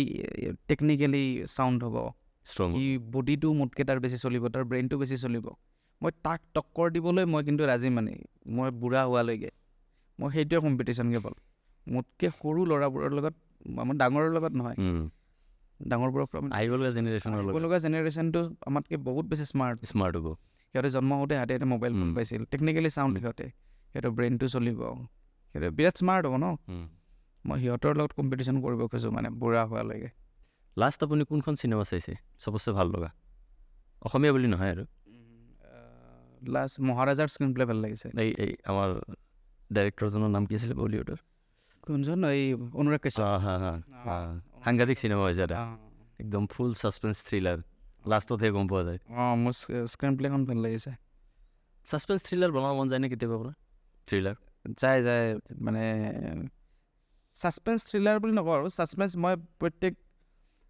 টেকনিকেলি চাউণ্ড হ'ব, ষ্ট্ৰং। সি বডিটো মোতকৈ তাৰ বেছি চলিব, তাৰ ব্ৰেইনটো বেছি চলিব। মই তাক টক্কৰ দিবলৈ মই কিন্তু ৰাজি, মানে মই বুঢ়া হোৱালৈকে মই সেইটোৱে কম্পিটিশ্যন কেৱল। মোতকৈ সৰু ল'ৰাবোৰৰ লগত, আমাৰ ডাঙৰৰ লগত নহয়, ডাঙৰবোৰৰ পৰা আহিবলগা জেনেৰেশ্যনটো আমাতকৈ বহুত বেছি স্মাৰ্ট হ'ব। সিহঁতে জন্ম হওঁতে হাতে হাতে মোবাইল ফোন পাইছিল, টেকনিকেলি চাউণ্ড সিহঁতৰ ব্ৰেইনটো চলিব, সিহঁতে বিৰাট স্মাৰ্ট হ'ব ন। মই সিহঁতৰ লগত কম্পিটিশ্যন কৰিব খোজোঁ মানে বুঢ়া হোৱালৈকে। লাষ্ট আপুনি কোনখন চিনেমা চাইছে চবতছে ভাল লগা, অসমীয়া বুলি নহয় আৰু? লাষ্ট মহাৰাজাৰ স্ক্ৰীন প্লে ভাল লাগিছে। এই আমাৰ ডাইৰেক্টৰজনৰ নাম কি আছিলে বলিউডৰ? কোনজন? এই অনুৰাগ কাশ্যপ। সাংঘাতিক চিনেমা হৈছে এটা, একদম ফুল ছাছপেন্স থ্ৰিলাৰ, লাষ্টতহে গম পোৱা যায়। মোৰ স্ক্ৰীন প্লেখন ভাল লাগিছে। ছাছপেন্স থ্ৰিলাৰ বনাব মন যায় নে কেতিয়াবা আপোনাৰ? থ্ৰিলাৰ যায় মানে ছাছপেন্স থ্ৰিলাৰ বুলি নকওঁ আৰু, ছাছপেন্স মই প্ৰত্যেক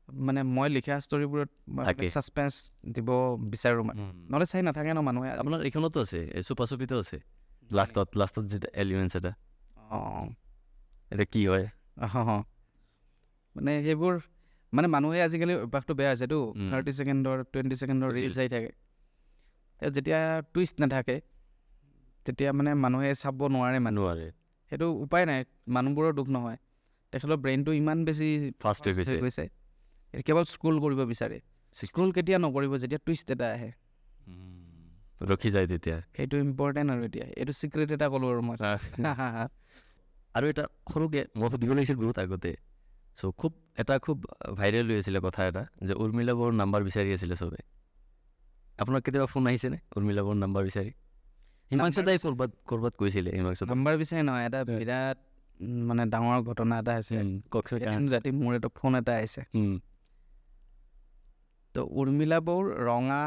মানে মই লিখা ষ্টৰিবোৰত ছাছপেন্স দিব বিচাৰোঁ, মানে নহ'লে চাই নাথাকে ন মানুহে। আপোনাৰ এইখনতো আছে, চুপা চুপিতো আছে, লাষ্টত যেতিয়া এলিমেণ্টছ এটা, এতিয়া কি হয় মানে সেইবোৰ মানে মানুহে আজিকালি অভ্যাসটো বেয়া হৈছেতো, 30 ছেকেণ্ডৰ 20 ছেকেণ্ডৰ ৰিল চাই থাকে। যেতিয়া টুইষ্ট নাথাকে তেতিয়া মানে মানুহে চাব নোৱাৰে, সেইটো উপায় নাই, মানুহবোৰৰ দুখ নহয়, তেখেতৰ ব্ৰেইনটো ইমান বেছি ফাষ্ট হৈ গৈছে, কেৱল স্ক্ৰল কৰিব বিচাৰে। স্ক্ৰল কেতিয়া নকৰিব? যেতিয়া টুইষ্ট এটা আহে ৰখি যায় তেতিয়া, সেইটো ইম্পৰ্টেণ্ট। আৰু এতিয়া এইটো চিক্ৰেট এটা ক'লোঁ আৰু মই। আৰু এটা সৰুকৈ মই সুধিব লাগিছিল বহুত আগতে, চ' খুব ভাইৰেল হৈ আছিলে কথা এটা, যে উৰ্মিলা বৰুৱাৰ নাম্বাৰ বিচাৰি আছিলে চবে। আপোনাৰ কেতিয়াবা ফোন আহিছেনে উৰ্মিলা বৰুৱাৰ নাম্বাৰ বিচাৰি? হিমাংশু দাই ক'ৰবাত কৈছিলে, হিমাংশু নাম্বাৰ বিচাৰি নহয়, এটা বিৰাট মানে ডাঙৰ ঘটনা এটা হৈছে। ৰাতি মোৰ এটা ফোন এটা আহিছে, তো উৰ্মিলা বৰুৰ ৰঙা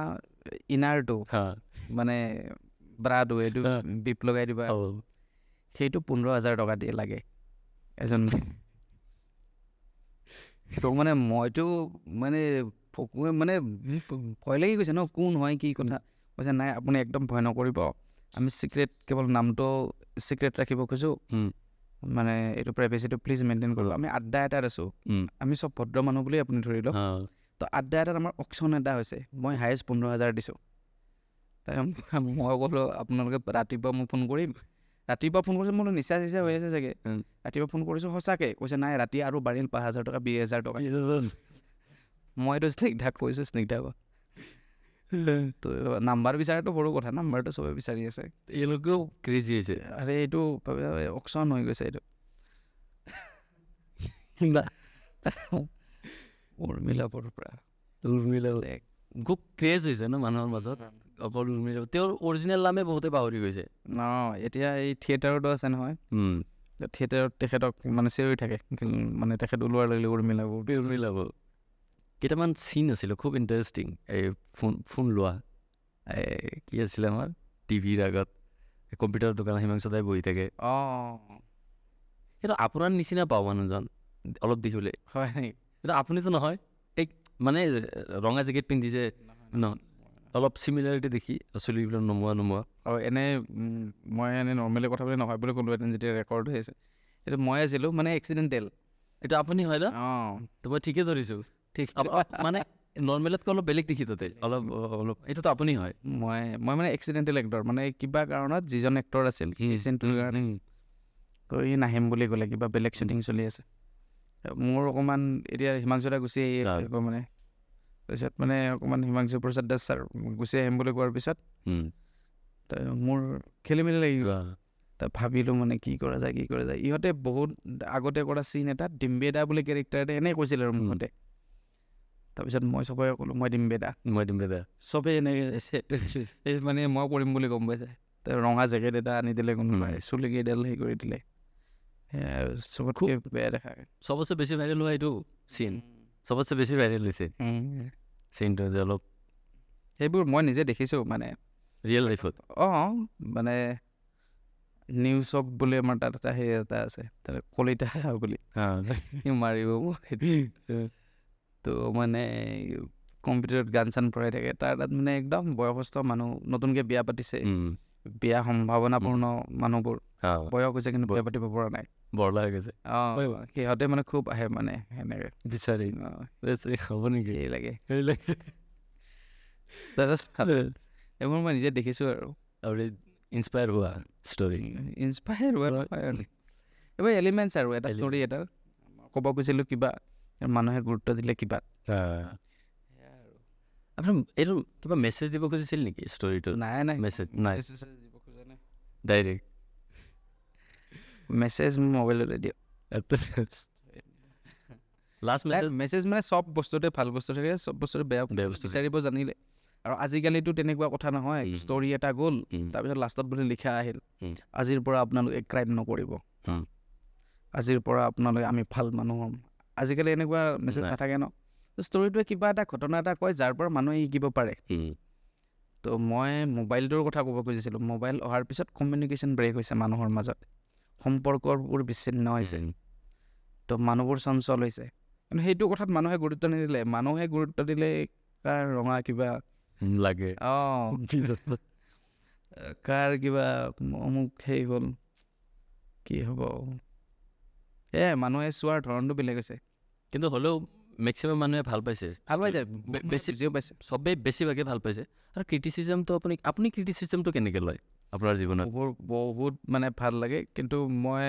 ইনাৰটো মানে ব্ৰাটো, এইটো বিপ লগাই দিবা, সেইটো 15,000 টকা দিয়ে লাগে এজন। তো মানে মইতো মানে ভয় লাগি গৈছে ন, কোন হয় কি কথা। কৈছে নাই আপুনি একদম ভয় নকৰিব, আমি চিক্ৰেট, কেৱল নামটো চিক্ৰেট ৰাখিব খোজোঁ, মানে এইটো প্ৰাইভেচিটো প্লিজ মেইনটেইন কৰিব। আমি আড্ডা এটাত আছোঁ, আমি চব ভদ্ৰ মানুহ বুলি আপুনি ধৰি লওক। তো আড্ডা এটাত আমাৰ অকশ্যন এটা হৈছে, মই হায়েষ্ট 15,000 দিছোঁ। তাই মই ক'লোঁ আপোনালোকে ৰাতিপুৱা মোক ফোন কৰিম, ৰাতিপুৱা ফোন কৰিছোঁ, মোৰ নিচা চিচা হৈ আছে চাগে, ৰাতিপুৱা ফোন কৰিছোঁ সঁচাকৈ। কৈছে নাই ৰাতি আৰু বাঢ়িল 5,000 টকা, 20,000 টকা। মই এইটো স্নিগ্ধাক কৈছোঁ, স্নিগ্ধা তো নাম্বাৰ বিচাৰাটো সৰু কথা, নাম্বাৰটো চবে বিচাৰি আছে, এওঁলোকেও ক্ৰেজি হৈছে। আৰে এইটো অকশ্যন হৈ গৈছে এইটো। উৰ্মিলা বৰুৱাৰ পৰা খুব ক্ৰেজ হৈছে ন মানুহৰ মাজত, অকল উৰ্মিলা। তেওঁৰ অৰিজিনেল নামে বহুতে পাহৰি গৈছে। এতিয়া এই থিয়েটাৰতো আছে নহয়, থিয়েটাৰত তেখেতক মানে চিঞৰি থাকে, মানে তেখেত ওলোৱাৰ লাগিলে উৰ্মিলা বৰু। কেইটামান চিন আছিলে খুব ইণ্টাৰেষ্টিং, এই ফোন লোৱা, কি আছিলে আমাৰ টিভিৰ আগত কম্পিউটাৰ দোকানত হিমাংশু দাই বহি থাকে। সেইটো আপোনাৰ নিচিনা পাওঁ মানুহজন অলপ দেখিবলৈ, হয় নেকি? কিন্তু আপুনিতো নহয়, এই মানে ৰঙা জেকেট পিন্ধিছে ন, অলপ চিমিলাৰিটি দেখি চুলিবিলাক নোমোৱা। এনেই মই এনেই নৰ্মেলি কথা বুলি নহয় বুলি ক'লোহেঁতেন যেতিয়া ৰেকৰ্ড হৈ আছে, এইটো মই আছিলোঁ মানে এক্সিডেণ্টেল। এইটো আপুনি হয় ন? তো মই ঠিকে ধৰিছোঁ, ঠিক মানে নৰ্মেলতকৈ অলপ বেলেগ দেখি তাতে অলপ এইটোতো আপুনি হয়। মই মানে এক্সিডেণ্টেল এক্টৰ, মানে কিবা কাৰণত যিজন এক্টৰ আছিল সি ৰিচেণ্টলি কাৰণে তো সি নাহিম বুলি ক'লে কিবা বেলেগ শ্বুটিং চলি আছে মোৰ অকণমান এতিয়া হিমাংশু দা গুচি আহিব মানে তাৰপিছত মানে অকণমান হিমাংশু প্ৰসাদ দাস ছাৰ গুচি আহিম বুলি কোৱাৰ পিছত মোৰ খেলি মেলি লাগি গ'ল তাত ভাবিলোঁ মানে কি কৰা যায় ইহঁতে বহুত আগতে কৰা চিন এটা ডিম্বেদা বুলি কেৰেক্টাৰ এটা এনেই কৈছিল আৰু মুখতে তাৰপিছত মই চবকে ক'লোঁ মই ডিম্বেদা চবেই এনেকৈ মানে মই কৰিম বুলি গম পাইছে তাৰ ৰঙা জেকেট এটা আনি দিলে কোনোবাই চুলিকেইডাল হেৰি কৰি দিলে সেয়াই আৰু চবতকৈ বেয়া দেখা চবতছে বেছি ভাইৰেল হোৱা এইটো চিন চবতছে বেছি ভাইৰেল হৈছে চিনটো যে অলপ সেইবোৰ মই নিজে দেখিছোঁ মানে ৰিয়েল লাইফত মানে নিউজক বুলি আমাৰ তাত এটা সেই এটা আছে তাত কলিতা বুলি মাৰিব মোক তো মানে কম্পিউটাৰত গান চান পঢ়াই থাকে তাৰ তাত মানে একদম বয়সস্থ মানুহ নতুনকৈ বিয়া পাতিছে বিয়া সম্ভাৱনাপূৰ্ণ মানুহবোৰ বয়স হৈছে কিন্তু বিয়া পাতিব পৰা নাই বৰলা হৈ গৈছে সিহঁতে মানে খুব আহে মানে সেনেকৈ বিচাৰি হ'ব নেকি লাগে এইবোৰ মই নিজে দেখিছোঁ আৰু ইনস্পায়াৰ হোৱা ষ্টৰি ইনস্পায়াৰ হোৱা এইবোৰ এলিমেণ্টছ আৰু এটা ষ্টৰি এটা ক'ব খুজিছিলোঁ কিবা মানুহে গুৰুত্ব দিলে কিবা আপুনি এইটো কিবা মেছেজ দিব খুজিছিল নেকি ষ্টৰিটো নাই মেছেজ নাই দিব খোজা নাই ডাইৰেক্ট মেছেজ মোবাইলতে দিয়ক লাষ্ট মেছেজ মানে চব বস্তুতে ভাল বস্তু থাকে চব বস্তুতে বেয়া বস্তু বিচাৰিব জানিলে আৰু আজিকালিতো তেনেকুৱা কথা নহয় ষ্টৰি এটা গ'ল তাৰপিছত লাষ্টত বুলি লিখা আহিল আজিৰ পৰা আপোনালোকে ক্ৰাইম নকৰিব আজিৰ পৰা আপোনালোকে আমি ভাল মানুহ হ'ম আজিকালি এনেকুৱা মেছেজ নাথাকে ন ষ্টৰিটোৱে কিবা এটা ঘটনা এটা কয় যাৰ পৰা মানুহে শিকিব পাৰে তো মই মোবাইলটোৰ কথা ক'ব খুজিছিলোঁ মোবাইল অহাৰ পিছত কমিউনিকেশ্যন ব্ৰেক হৈছে মানুহৰ মাজত সম্পৰ্কবোৰ বিচ্ছিন্ন হৈছে তো মানুহবোৰ চঞ্চল হৈছে কিন্তু সেইটো কথাত মানুহে গুৰুত্ব নিদিলে মানুহে গুৰুত্ব দিলে কাৰ ৰঙা কিবা লাগে কাৰ কিবা অমুক সেই হ'ল কি হ'ব সেয়াই মানুহে চোৱাৰ ধৰণটো বেলেগ হৈছে কিন্তু হ'লেও মেক্সিমাম মানুহে ভাল পাইছে বেছিও পাইছে চবেই বেছিভাগে ভাল পাইছে আৰু ক্ৰিটিচিজমটো আপুনি ক্ৰিটিচিজমটো কেনেকৈ লয় আপোনাৰ জীৱনত বহুত মানে ভাল লাগে কিন্তু মই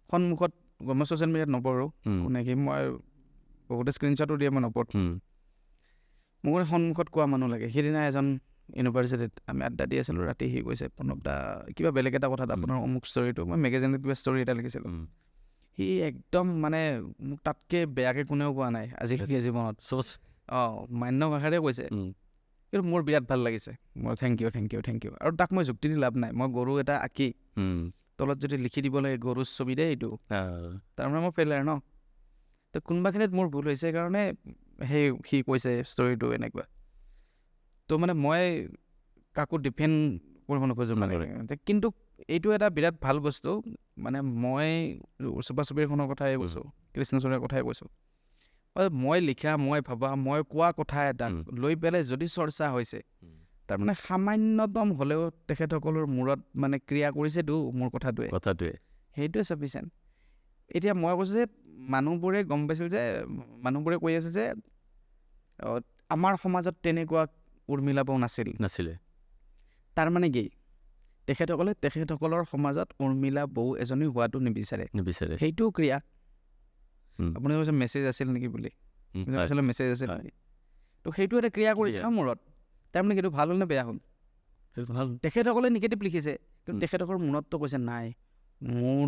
সন্মুখত মই ছ'চিয়েল মিডিয়াত নপঢ়োঁ নেকি মই বহুতে স্ক্ৰীণশ্বটো দিয়ে মই নপঢ়োঁ মোক সন্মুখত কোৱা মানুহ লাগে সেইদিনা এজন ইউনিভাৰ্চিটিত আমি আড্ডা দি আছিলোঁ ৰাতি সি কৈছে প্ৰণৱদা কিবা বেলেগ এটা কথাত আপোনাৰ অমুক ষ্টৰিটো মই মেগাজিনত কিবা ষ্টৰি এটা লিখিছিলোঁ সি একদম মানে মোক তাতকৈ বেয়াকৈ কোনেও কোৱা নাই আজিলৈকে জীৱনত মান্য ভাষাৰে কৈছে কিন্তু মোৰ বিৰাট ভাল লাগিছে মই থেংক ইউ আৰু তাক মই যুক্তি দি লাভ নাই মই গৰু এটা আঁকি তলত যদি লিখি দিব লাগে গৰুৰ ছবি দেই এইটো তাৰমানে মই ফেইলাৰ ন তো কোনোবাখিনিত মোৰ ভুল হৈছে কাৰণে সি কৈছে ষ্টৰিটো এনেকুৱা তো মানে মই কাকো ডিফেণ্ড কৰিব নোখোজোঁ মানে কিন্তু এইটো এটা বিৰাট ভাল বস্তু মানে মই চুপাচুপিখনৰ কথাই কৈছোঁ কৃষ্ণচূড়াৰ কথাই কৈছোঁ মই লিখা মই ভাবা মই কোৱা কথা এটা লৈ পেলাই যদি চৰ্চা হৈছে তাৰমানে সামান্যতম হ'লেও তেখেতসকলৰ মূৰত মানে ক্ৰিয়া কৰিছেতো মোৰ কথাটোৱে সেইটোৱে চাফিচিয়েণ্ট এতিয়া মই কৈছোঁ যে মানুহবোৰে গম পাইছিল যে মানুহবোৰে কৈ আছে যে আমাৰ সমাজত তেনেকুৱা উৰ্মিলা বৌ নাছিলে তাৰমানে কি তেখেতসকলৰ সমাজত উৰ্মিলা বৌ এজনী হোৱাটো নিবিচাৰে সেইটো ক্ৰিয়া আপুনি কৈছে মেছেজ আছিল নেকি বুলি মেছেজ আছিল তো সেইটো এটা ক্ৰিয়া কৰিছে ন মূৰত তাৰমানে সেইটো ভাল হ'ল নে বেয়া হ'ল ভাল তেখেতসকলে নিগেটিভ লিখিছে কিন্তু তেখেতসকলৰ মনততো কৈছে নাই মোৰ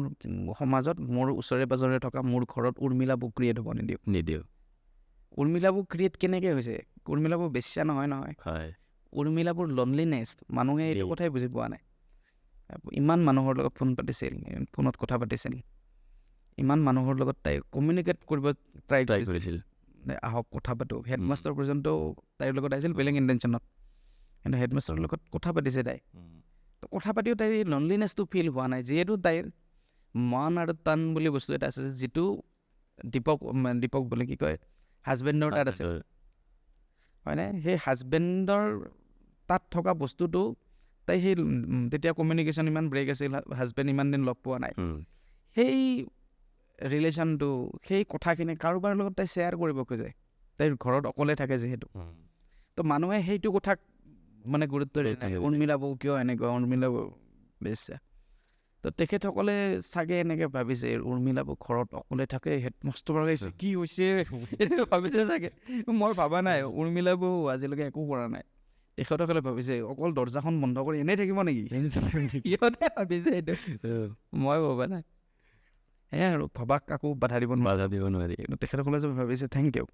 সমাজত মোৰ ওচৰে পাজৰে থকা মোৰ ঘৰত উৰ্মিলা বৌ ক্ৰিয়েট হ'ব নিদিওঁ উৰ্মিলা বৌ ক্ৰিয়েট কেনেকৈ হৈছে উৰ্মিলা বৌ বেছিয়া নহয় উৰ্মিলা বৌৰ লনলিনেছ মানুহে এইটো কথাই বুজি পোৱা নাই ইমান মানুহৰ লগত ফোনত কথা পাতিছিল ইমান মানুহৰ লগত তাই কমিউনিকেট কৰিব ট্ৰাই কৰিছিল আহক কথা পাতোঁ হেডমাষ্টাৰ পৰ্যন্ত তাইৰ লগত আহিছিল বেলেগ ইণ্টেনশ্যনত কিন্তু হেডমাষ্টাৰৰ লগত কথা পাতিছে তাই তো কথা পাতিও তাইৰ লনলিনেছটো ফিল হোৱা নাই যিহেতু তাইৰ মন আৰু তন বুলি বস্তু এটা আছে যিটো দীপক বুলি কি কয় হাজবেণ্ডৰ তাত আছে হয়নে সেই হাজবেণ্ডৰ তাত থকা বস্তুটো তাই সেই তেতিয়া কমিউনিকেশ্যন ইমান ব্ৰেক আছিল হাজবেণ্ড ইমান দিন লগ পোৱা নাই সেই ৰিলেশ্যনটো সেই কথাখিনি কাৰোবাৰ লগত তাই শ্বেয়াৰ কৰিব খোজে তাইৰ ঘৰত অকলে থাকে যিহেতু তো মানুহে সেইটো কথাক মানে গুৰুত্ব দিয়ে উৰ্মিলা বৌ কিয় এনেকুৱা উৰ্মিলা বৌ বেছিয়া তো তো তেখেতসকলে চাগে এনেকৈ ভাবিছে উৰ্মিলাবু ঘৰত অকলে থাকে হেডমাষ্টাৰ লগাইছে কি হৈছে এনেকৈ ভাবিছে চাগে। মই ভাবা নাই উৰ্মিলাবু আজিলৈকে একো কৰা নাই। তেখেতসকলে ভাবিছে অকল দৰ্জাখন বন্ধ কৰি এনেই থাকিব নেকি সিহঁতে ভাবিছে এইটো, মই ভবা নাই। সেয়াই আৰু ভাবাক কাকো বাধা দিব নোৱাৰি। কিন্তু তেখেতসকলে যে ভাবিছে থেংক ইউ,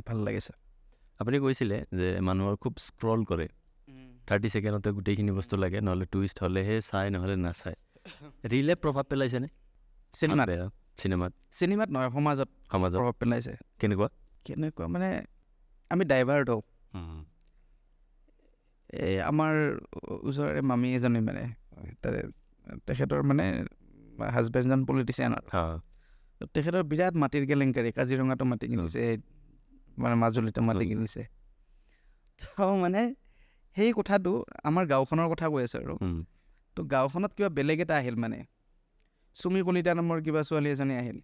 ভাল লাগিছে। আপুনি কৈছিলে যে মানুহৰ খুব স্ক্ৰল কৰে, 30 ছেকেণ্ডতে গোটেইখিনি বস্তু লাগে, নহ'লে টুইষ্ট হ'লেহে চাই নহ'লে নাচায়। ৰিলে প্ৰভাৱ পেলাইছেনে চিনেমাত নহয় সমাজত প্ৰভাৱ পেলাইছে। কেনেকুৱা মানে আমি ডাইভাৰ্ট হওঁ। এই আমাৰ ওচৰৰে মামী এজনী মানে তেখেতৰ মানে হাজবেণ্ডজন পলিটিচিয়ান আৰু তেখেতৰ বিৰাট মাটিৰ কেলেংকাৰী, কাজিৰঙাতো মাটি কিনিছে, মানে মাজুলীতো মাটি কিনিছে। তো মানে সেই কথাটো আমাৰ গাঁওখনৰ কথা কৈ আছে আৰু তো গাঁওখনত কিবা বেলেগ এটা আহিল, মানে চুমি কলিতা নামৰ কিবা ছোৱালী এজনী আহিল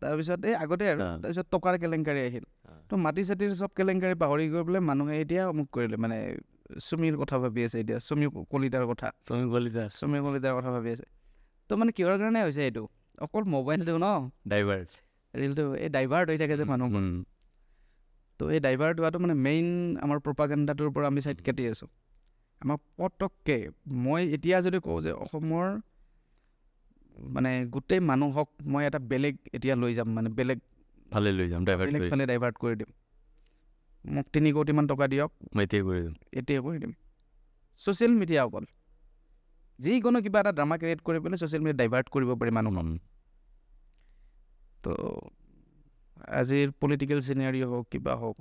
তাৰপিছত এই আগতে আৰু তাৰপিছত টকাৰ কেলেংকাৰী আহিল। তো মাটি চাটিৰ চব কেলেংকাৰী পাহৰি গৈ পেলাই মানুহে এতিয়া অমুক কৰিলে, মানে চুমিৰ কথা ভাবি আছে এতিয়া, চুমি কলিতাৰ কথা ভাবি আছে। তো মানে কিহৰ কাৰণে হৈছে এইটো? অকল মোবাইলটো ৰিলটো এই ডাইভাৰ্ট হৈ থাকে যে মানুহ। তো এই ডাইভাৰ্ট হোৱাটো মানে মেইন আমাৰ প্ৰপাগাণ্ডাটোৰ পৰা আমি চাইড কাটি আছোঁ। আমাক পটককৈ মই এতিয়া যদি কওঁ যে অসমৰ মানে গোটেই মানুহক মই এটা বেলেগ এতিয়া লৈ যাম, মানে বেলেগ ফালে ডাইভাৰ্ট কৰি দিম, মোক 3 কোটিমান টকা দিয়ক, মই এতিয়াই কৰি দিম। ছ'চিয়েল মিডিয়া অকল যিকোনো কিবা এটা ড্ৰামা ক্ৰিয়েট কৰি পেলাই ছ'চিয়েল মিডিয়াত ডাইভাৰ্ট কৰিব পাৰি মানুহক। তো আজিৰ পলিটিকেল চিনাৰিঅ' হওক কিবা হওক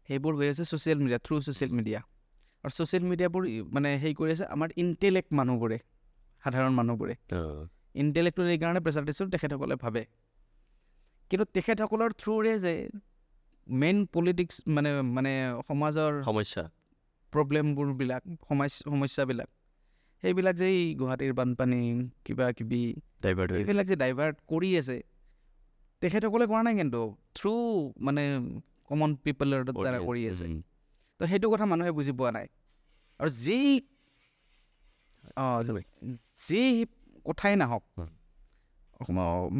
সেইবোৰ হৈ আছে social media, through social media. আৰু ছ'চিয়েল মিডিয়াবোৰ মানে হেৰি কৰি আছে আমাৰ ইণ্টেলেক্ট মানুহবোৰে, সাধাৰণ মানুহবোৰে। ইণ্টেলেক্টৰ এইকাৰণে প্ৰেছাৰ দিছোঁ তেখেতসকলে ভাবে, কিন্তু তেখেতসকলৰ থ্ৰুৰে যে মেইন পলিটিক্স মানে সমাজৰ প্ৰব্লেমবোৰবিলাক সমস্যাবিলাক সেইবিলাক যে এই গুৱাহাটীৰ বানপানী কিবা কিবি এইবিলাক যে ডাইভাৰ্ট কৰি আছে তেখেতসকলে কৰা নাই, কিন্তু থ্ৰু মানে কমন পিপলৰ দ্বাৰা কৰি আছে। তো সেইটো কথা মানুহে বুজি পোৱা নাই। আৰু যি কথাই নাহক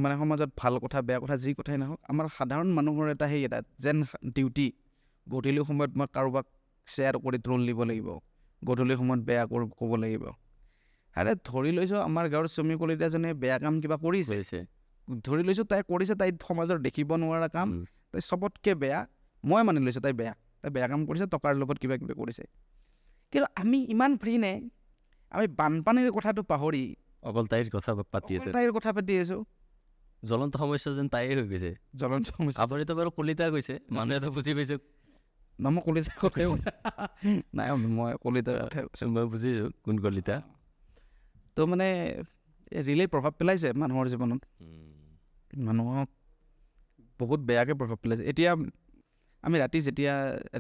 মানে সমাজত ভাল কথা বেয়া কথা যি কথাই নাহক, আমাৰ সাধাৰণ মানুহৰ এটা এটা যেন ডিউটি, গধূলি সময়ত মই কাৰোবাক শ্বেয়াৰ কৰি ট্ৰল দিব লাগিব, গধূলি সময়ত বেয়া ক'ব লাগিব। আৰে ধৰি লৈছোঁ আমাৰ গাঁৱৰ চুমি কলিতাজনে বেয়া কাম কিবা কৰিছে, ধৰি লৈছোঁ তাই কৰিছে, তাই সমাজৰ দেখিব নোৱাৰা কাম, তাই চবতকৈ বেয়া, মই মানি লৈছোঁ তাই বেয়া কাম কৰিছে, টকাৰ লগত কিবা কিবি কৰিছে। কিন্তু আমি ইমান ফ্ৰী নে? আমি বানপানীৰ কথাটো পাহৰি অকল তাইৰ কথা পাতি আছোঁ। জ্বলন্ত সমস্যা যেন তাইয়ে হৈ গৈছে। জ্বলন্ত সমস্যা আপুনিতো বাৰু কলিতা কৈছে, মানুহেতো বুজি পাইছে। মই কলিতাৰ কথাই নাই, মই কলিতাৰ কথাই মই বুজিছোঁ কোন কলিতা। তো মানে ৰিলে প্ৰভাৱ পেলাইছে মানুহৰ জীৱনত, মানুহক বহুত বেয়াকৈ প্ৰভাৱ পেলাইছে। এতিয়া আমি ৰাতি যেতিয়া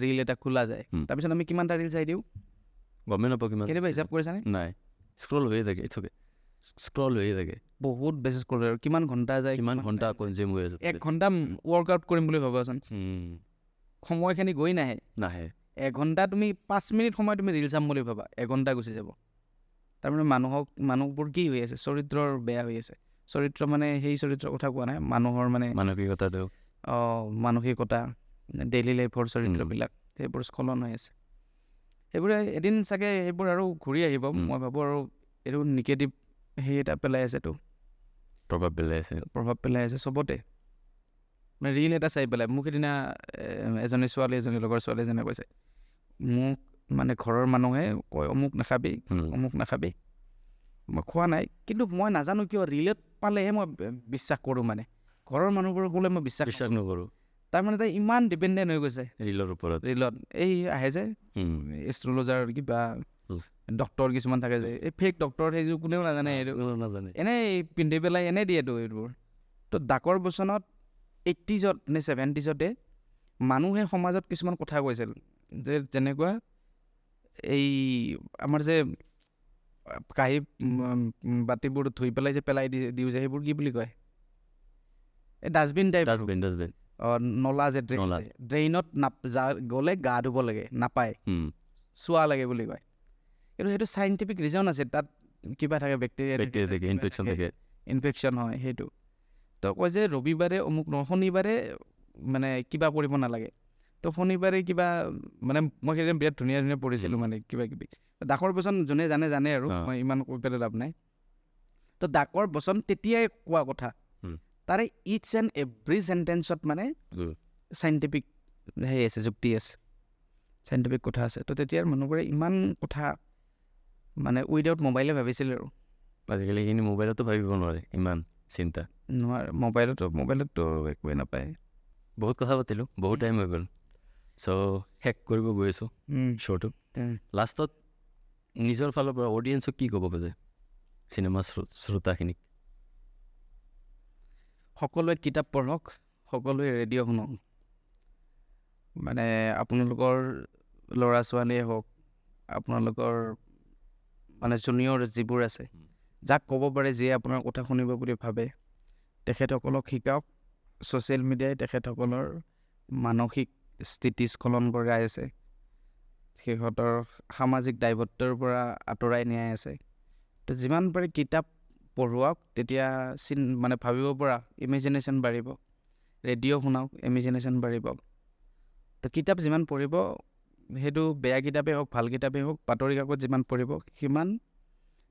ৰিল এটা খোলা যায় তাৰপিছত আমি কিমানটা ৰিল চাই দিওঁ গমেই নাপাওঁ। কেতিয়াবা হিচাপ কৰিছানে? নাই, স্ক্ৰল হৈয়ে থাকে, বহুত বেছি স্ক্ৰল হয়। আৰু কিমান ঘণ্টা যায়, কিমান ঘণ্টা কনজিউম হৈ আছে। 1 ঘণ্টা ৱৰ্কআউট কৰিম বুলি ভাবাচোন, সময়খিনি গৈ নাহে। 1 ঘণ্টা তুমি 5 মিনিট সময় তুমি ৰিল চাম বুলি ভাবা, 1 ঘণ্টা গুচি যাব। তাৰমানে মানুহবোৰ কি হৈ আছে? চৰিত্ৰৰ বেয়া হৈ আছে। চৰিত্ৰ মানে সেই চৰিত্ৰৰ কথা কোৱা নাই, মানুহৰ মানে মানসিকতা, ডেইলি লাইফৰ চৰিত্ৰবিলাক সেইবোৰ স্খলন হৈ আছে। সেইবোৰে এদিন চাগে সেইবোৰ আৰু ঘূৰি আহিব, মই ভাবোঁ। আৰু এইটো নিগেটিভ সেই এটা পেলাই আছেতো, প্ৰভাৱ পেলাই আছে চবতে। মানে ৰিল এটা চাই পেলাই মোক সেইদিনা লগৰ ছোৱালী এজনে কৈছে, মোক মানে ঘৰৰ মানুহে কয় অমুক নাখাবি, মই খোৱা নাই, কিন্তু মই নাজানো কিয় ৰিলত পালেহে মই বিশ্বাস কৰোঁ। মানে ঘৰৰ মানুহবোৰক ক'লে মই বিশ্বাস নকৰোঁ। তাৰমানে তাই ইমান ডিপেণ্ডেণ্ট হৈ গৈছে ৰিলত। এই আহে যে এষ্ট্ৰলজাৰ কিবা ডক্তৰ কিছুমান থাকে যে, এই ফেক ডক্তৰ, সেইযোৰ কোনেও নাজানে, এনেই পিন্ধি পেলাই এনেই দিয়েতো এইবোৰ। তো ডাকৰ বচনত 80s নে 70s মানুহে সমাজত কিছুমান কথা কৈছিল যে যেনেকুৱা এই আমাৰ যে কাঁহী বাতিবোৰ ধুই পেলাই যে পেলাই দিওঁ যে সেইবোৰ কি বুলি কয়? এই ডাষ্টবিন টাইপ, নলা যে ড্ৰেইনত গ'লে গা ধুব লাগে, নাপায়, চোৱা লাগে বুলি কয়। কিন্তু সেইটো চাইণ্টিফিক ৰিজন আছে, তাত কিবা থাকে, বেক্টেৰিয়া থাকে, ইনফেকশ্যন থাকে, ইনফেকশ্যন হয় সেইটো। তো কয় যে ৰবিবাৰে অমুক শনিবাৰে মানে কিবা কৰিব নালাগে, তো শনিবাৰে কিবা মানে মই সেইদিনা বিৰাট ধুনীয়া ধুনীয়া পঢ়িছিলোঁ মানে কিবা কিবি। ডাকৰ বচন যোনে জানে আৰু মই ইমান কৈ পেলাই লাভ নাই। তো ডাকৰ বচন তেতিয়াই কোৱা কথা, তাৰে ইটছ এণ্ড এভৰি চেণ্টেঞ্চত মানে চাইণ্টিফিক সেই আছে, যুক্তি আছে, চাইণ্টিফিক কথা আছে। তো তেতিয়াৰ মানুহবোৰে ইমান কথা মানে উইদাউট মোবাইলে ভাবিছিল আৰু। আজিকালি সেইখিনি মোবাইলতো ভাবিব নোৱাৰে, ইমান চিন্তা নোৱাৰে, মোবাইলতো একোৱে নাপায়। বহুত কথা পাতিলোঁ, বহুত টাইম হৈ গ'ল, চ' শেষ কৰিব গৈ আছোঁ শ্ব'টো। লাষ্টত নিজৰ ফালৰ পৰা অডিয়েঞ্চক কি ক'ব খোজে, চিনেমা শ্ৰোতাখিনিক? সকলোৱে কিতাপ পঢ়ক, সকলোৱে ৰেডিঅ' শুনক। মানে আপোনালোকৰ ল'ৰা ছোৱালীয়ে হওক, আপোনালোকৰ মানে জুনিয়ৰ যিবোৰ আছে, যাক ক'ব পাৰে যিয়ে আপোনাৰ কথা শুনিব বুলি ভাবে, তেখেতসকলক শিকাওক। ছ'চিয়েল মিডিয়াই তেখেতসকলৰ মানসিক স্থিতি স্খলন কৰাই আছে, সিহঁতৰ সামাজিক দায়বদ্ধৰ পৰা আঁতৰাই নিয়াই আছে। তো যিমান পাৰে কিতাপ পঢ়ুৱাওক, তেতিয়া মানে ভাবিব পৰা ইমেজিনেশ্যন বাঢ়িব। ৰেডিঅ' শুনাওক, ইমেজিনেশ্যন বাঢ়িব। তো কিতাপ যিমান পঢ়িব, সেইটো বেয়া কিতাপেই হওক ভাল কিতাপেই হওক, বাতৰি কাকত যিমান পঢ়িব সিমান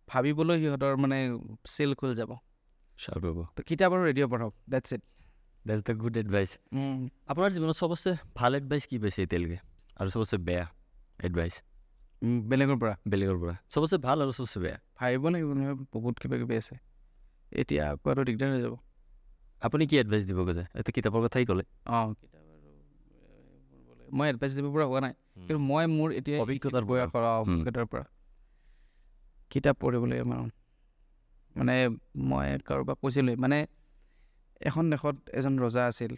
ভাবিবলৈ সিহঁতৰ মানে চেল খোল যাব। তো কিতাপ আৰু ৰেডিঅ' পঢ়ক, that's it. That's the good advice. আপোনাৰ জীৱনত চবচে ভাল এডভাইচ কি পাইছে এতিয়ালৈকে, আৰু চবচে বেয়া এডভাইচ? বেলেগৰ পৰা চবচে ভাল আৰু চবচে বেয়া ভাবিব লাগিব নহয়, বহুত কিবা কিবি আছে, এতিয়া কোৱাটো দিগদাৰ হৈ যাব। আপুনি কি এডভাইচ দিব খোজে? এইটো কিতাপৰ কথাই ক'লে। কিতাপ আৰু মই এডভাইচ দিব পৰা হোৱা নাই, কিন্তু মই মোৰ এতিয়া অভিজ্ঞতাৰ পৰা কিতাপ পঢ়িব লাগে। মানে মই কাৰোবাক কৈছিলোঁ, মানে এখন দেশত এজন ৰজা আছিল,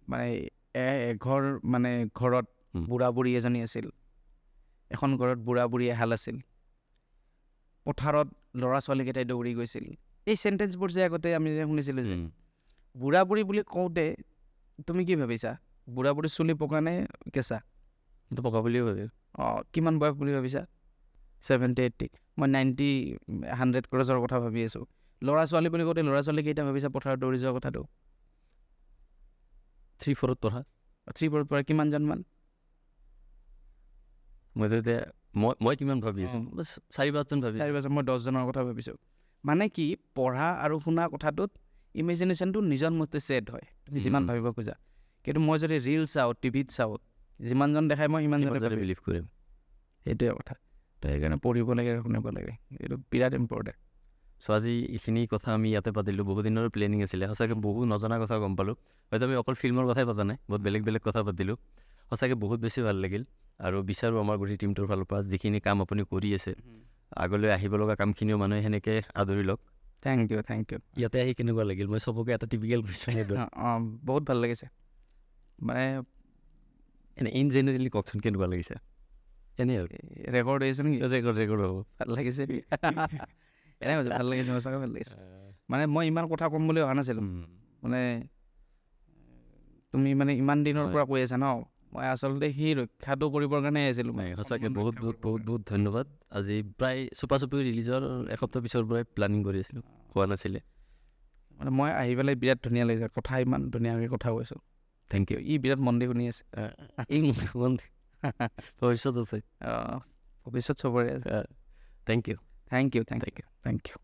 মানে এঘৰ মানে ঘৰত বুঢ়া বুঢ়ী এজনী আছিল। এখন ঘৰত বুঢ়া বুঢ়ী এহাল আছিল। পথাৰত ল'ৰা ছোৱালীকেইটাই দৌৰি গৈছিল। এই চেণ্টেঞ্চবোৰ যে আগতে আমি যে শুনিছিলোঁ যে, বুঢ়া বুঢ়ী বুলি কওঁতে তুমি কি ভাবিছা? বুঢ়া বুঢ়ী চুলি পকা নে কেঁচা? পকা বুলিয়ে ভাবি। কিমান বয়স বুলি ভাবিছা? 70, 80। মই 90, 100 ক্ৰছৰ কথা ভাবি আছোঁ। ল'ৰা ছোৱালী বুলি কওঁতে ল'ৰা ছোৱালী কেইটা ভাবিছা পথাৰত দৌৰি যোৱা কথাটো? 3-4ত পঢ়া। 3-4ত পঢ়া কিমানজনমান? মই কিমান ভাবি আছোঁ? 4-5জন ভাবি। 4-5জন, মই 10জনৰ কথা ভাবিছোঁ। মানে কি, পঢ়া আৰু শুনা কথাটোত ইমেজিনেশ্যনটো নিজৰ মতে ছেট হয়, তুমি যিমান ভাবিব খোজা। কিন্তু মই যদি ৰিল চাওঁ, টিভিত চাওঁ, যিমানজন দেখাই মই সিমানজনে বিলিভ কৰিম। সেইটোৱে কথা। তো সেইকাৰণে পঢ়িব লাগে আৰু শুনিব লাগে, এইটো বিৰাট ইম্পৰ্টেণ্ট। চ' আজি এইখিনি কথা আমি ইয়াতে পাতিলোঁ, বহুত দিনৰ প্লেনিং আছিলে। সঁচাকৈ বহুত নজনা কথা গম পালোঁ। হয়তো আমি অকল ফিল্মৰ কথাই পতা নাই, বহুত বেলেগ বেলেগ কথা পাতিলোঁ। সঁচাকৈ বহুত বেছি ভাল লাগিল, আৰু বিচাৰোঁ আমাৰ গোটেই টীমটোৰ ফালৰ পৰা যিখিনি কাম আপুনি কৰি আছে, আগলৈ আহিব লগা কামখিনিও মানুহে সেনেকৈ আদৰি লওক। Thank you. ইয়াতে আহি কেনেকুৱা লাগিল? মই চবকে এটা টিপিকেল কুৱেশ্যন দিওঁ। বহুত ভাল লাগিছে। মানে এনে ইন জেনেৰেলি কওকচোন, কেনেকুৱা লাগিছে? এনেই আৰু ৰেকৰ্ড হৈছে নেকি? ৰেকৰ্ড হ'ব। ভাল লাগিছে। এনেই ভাল লাগিছে, সঁচাকৈ ভাল লাগিছে। মানে মই ইমান কথা ক'ম বুলি অহা নাছিলোঁ, মানে তুমি মানে ইমান দিনৰ পৰা কৈ আছা ন, মই আচলতে সেই ৰক্ষাটো কৰিবৰ কাৰণে আহিছিলোঁ। সঁচাকৈ বহুত বহুত বহুত বহুত ধন্যবাদ। আজি প্ৰায় চুপা চুপি ৰিলিজৰ এসপ্তাহ পিছৰ পৰাই প্লেনিং কৰি আছিলোঁ, হোৱা নাছিলে। মানে মই আহি পেলাই বিৰাট ধুনীয়া লাগিছে, কথা ইমান ধুনীয়াকৈ কথা কৈছোঁ। Thank U. ই বিৰাট মন দি শুনি আছে। ভৱিষ্যত আছে, ভৱিষ্যত চবৰে আছে। Thank you. Thank U.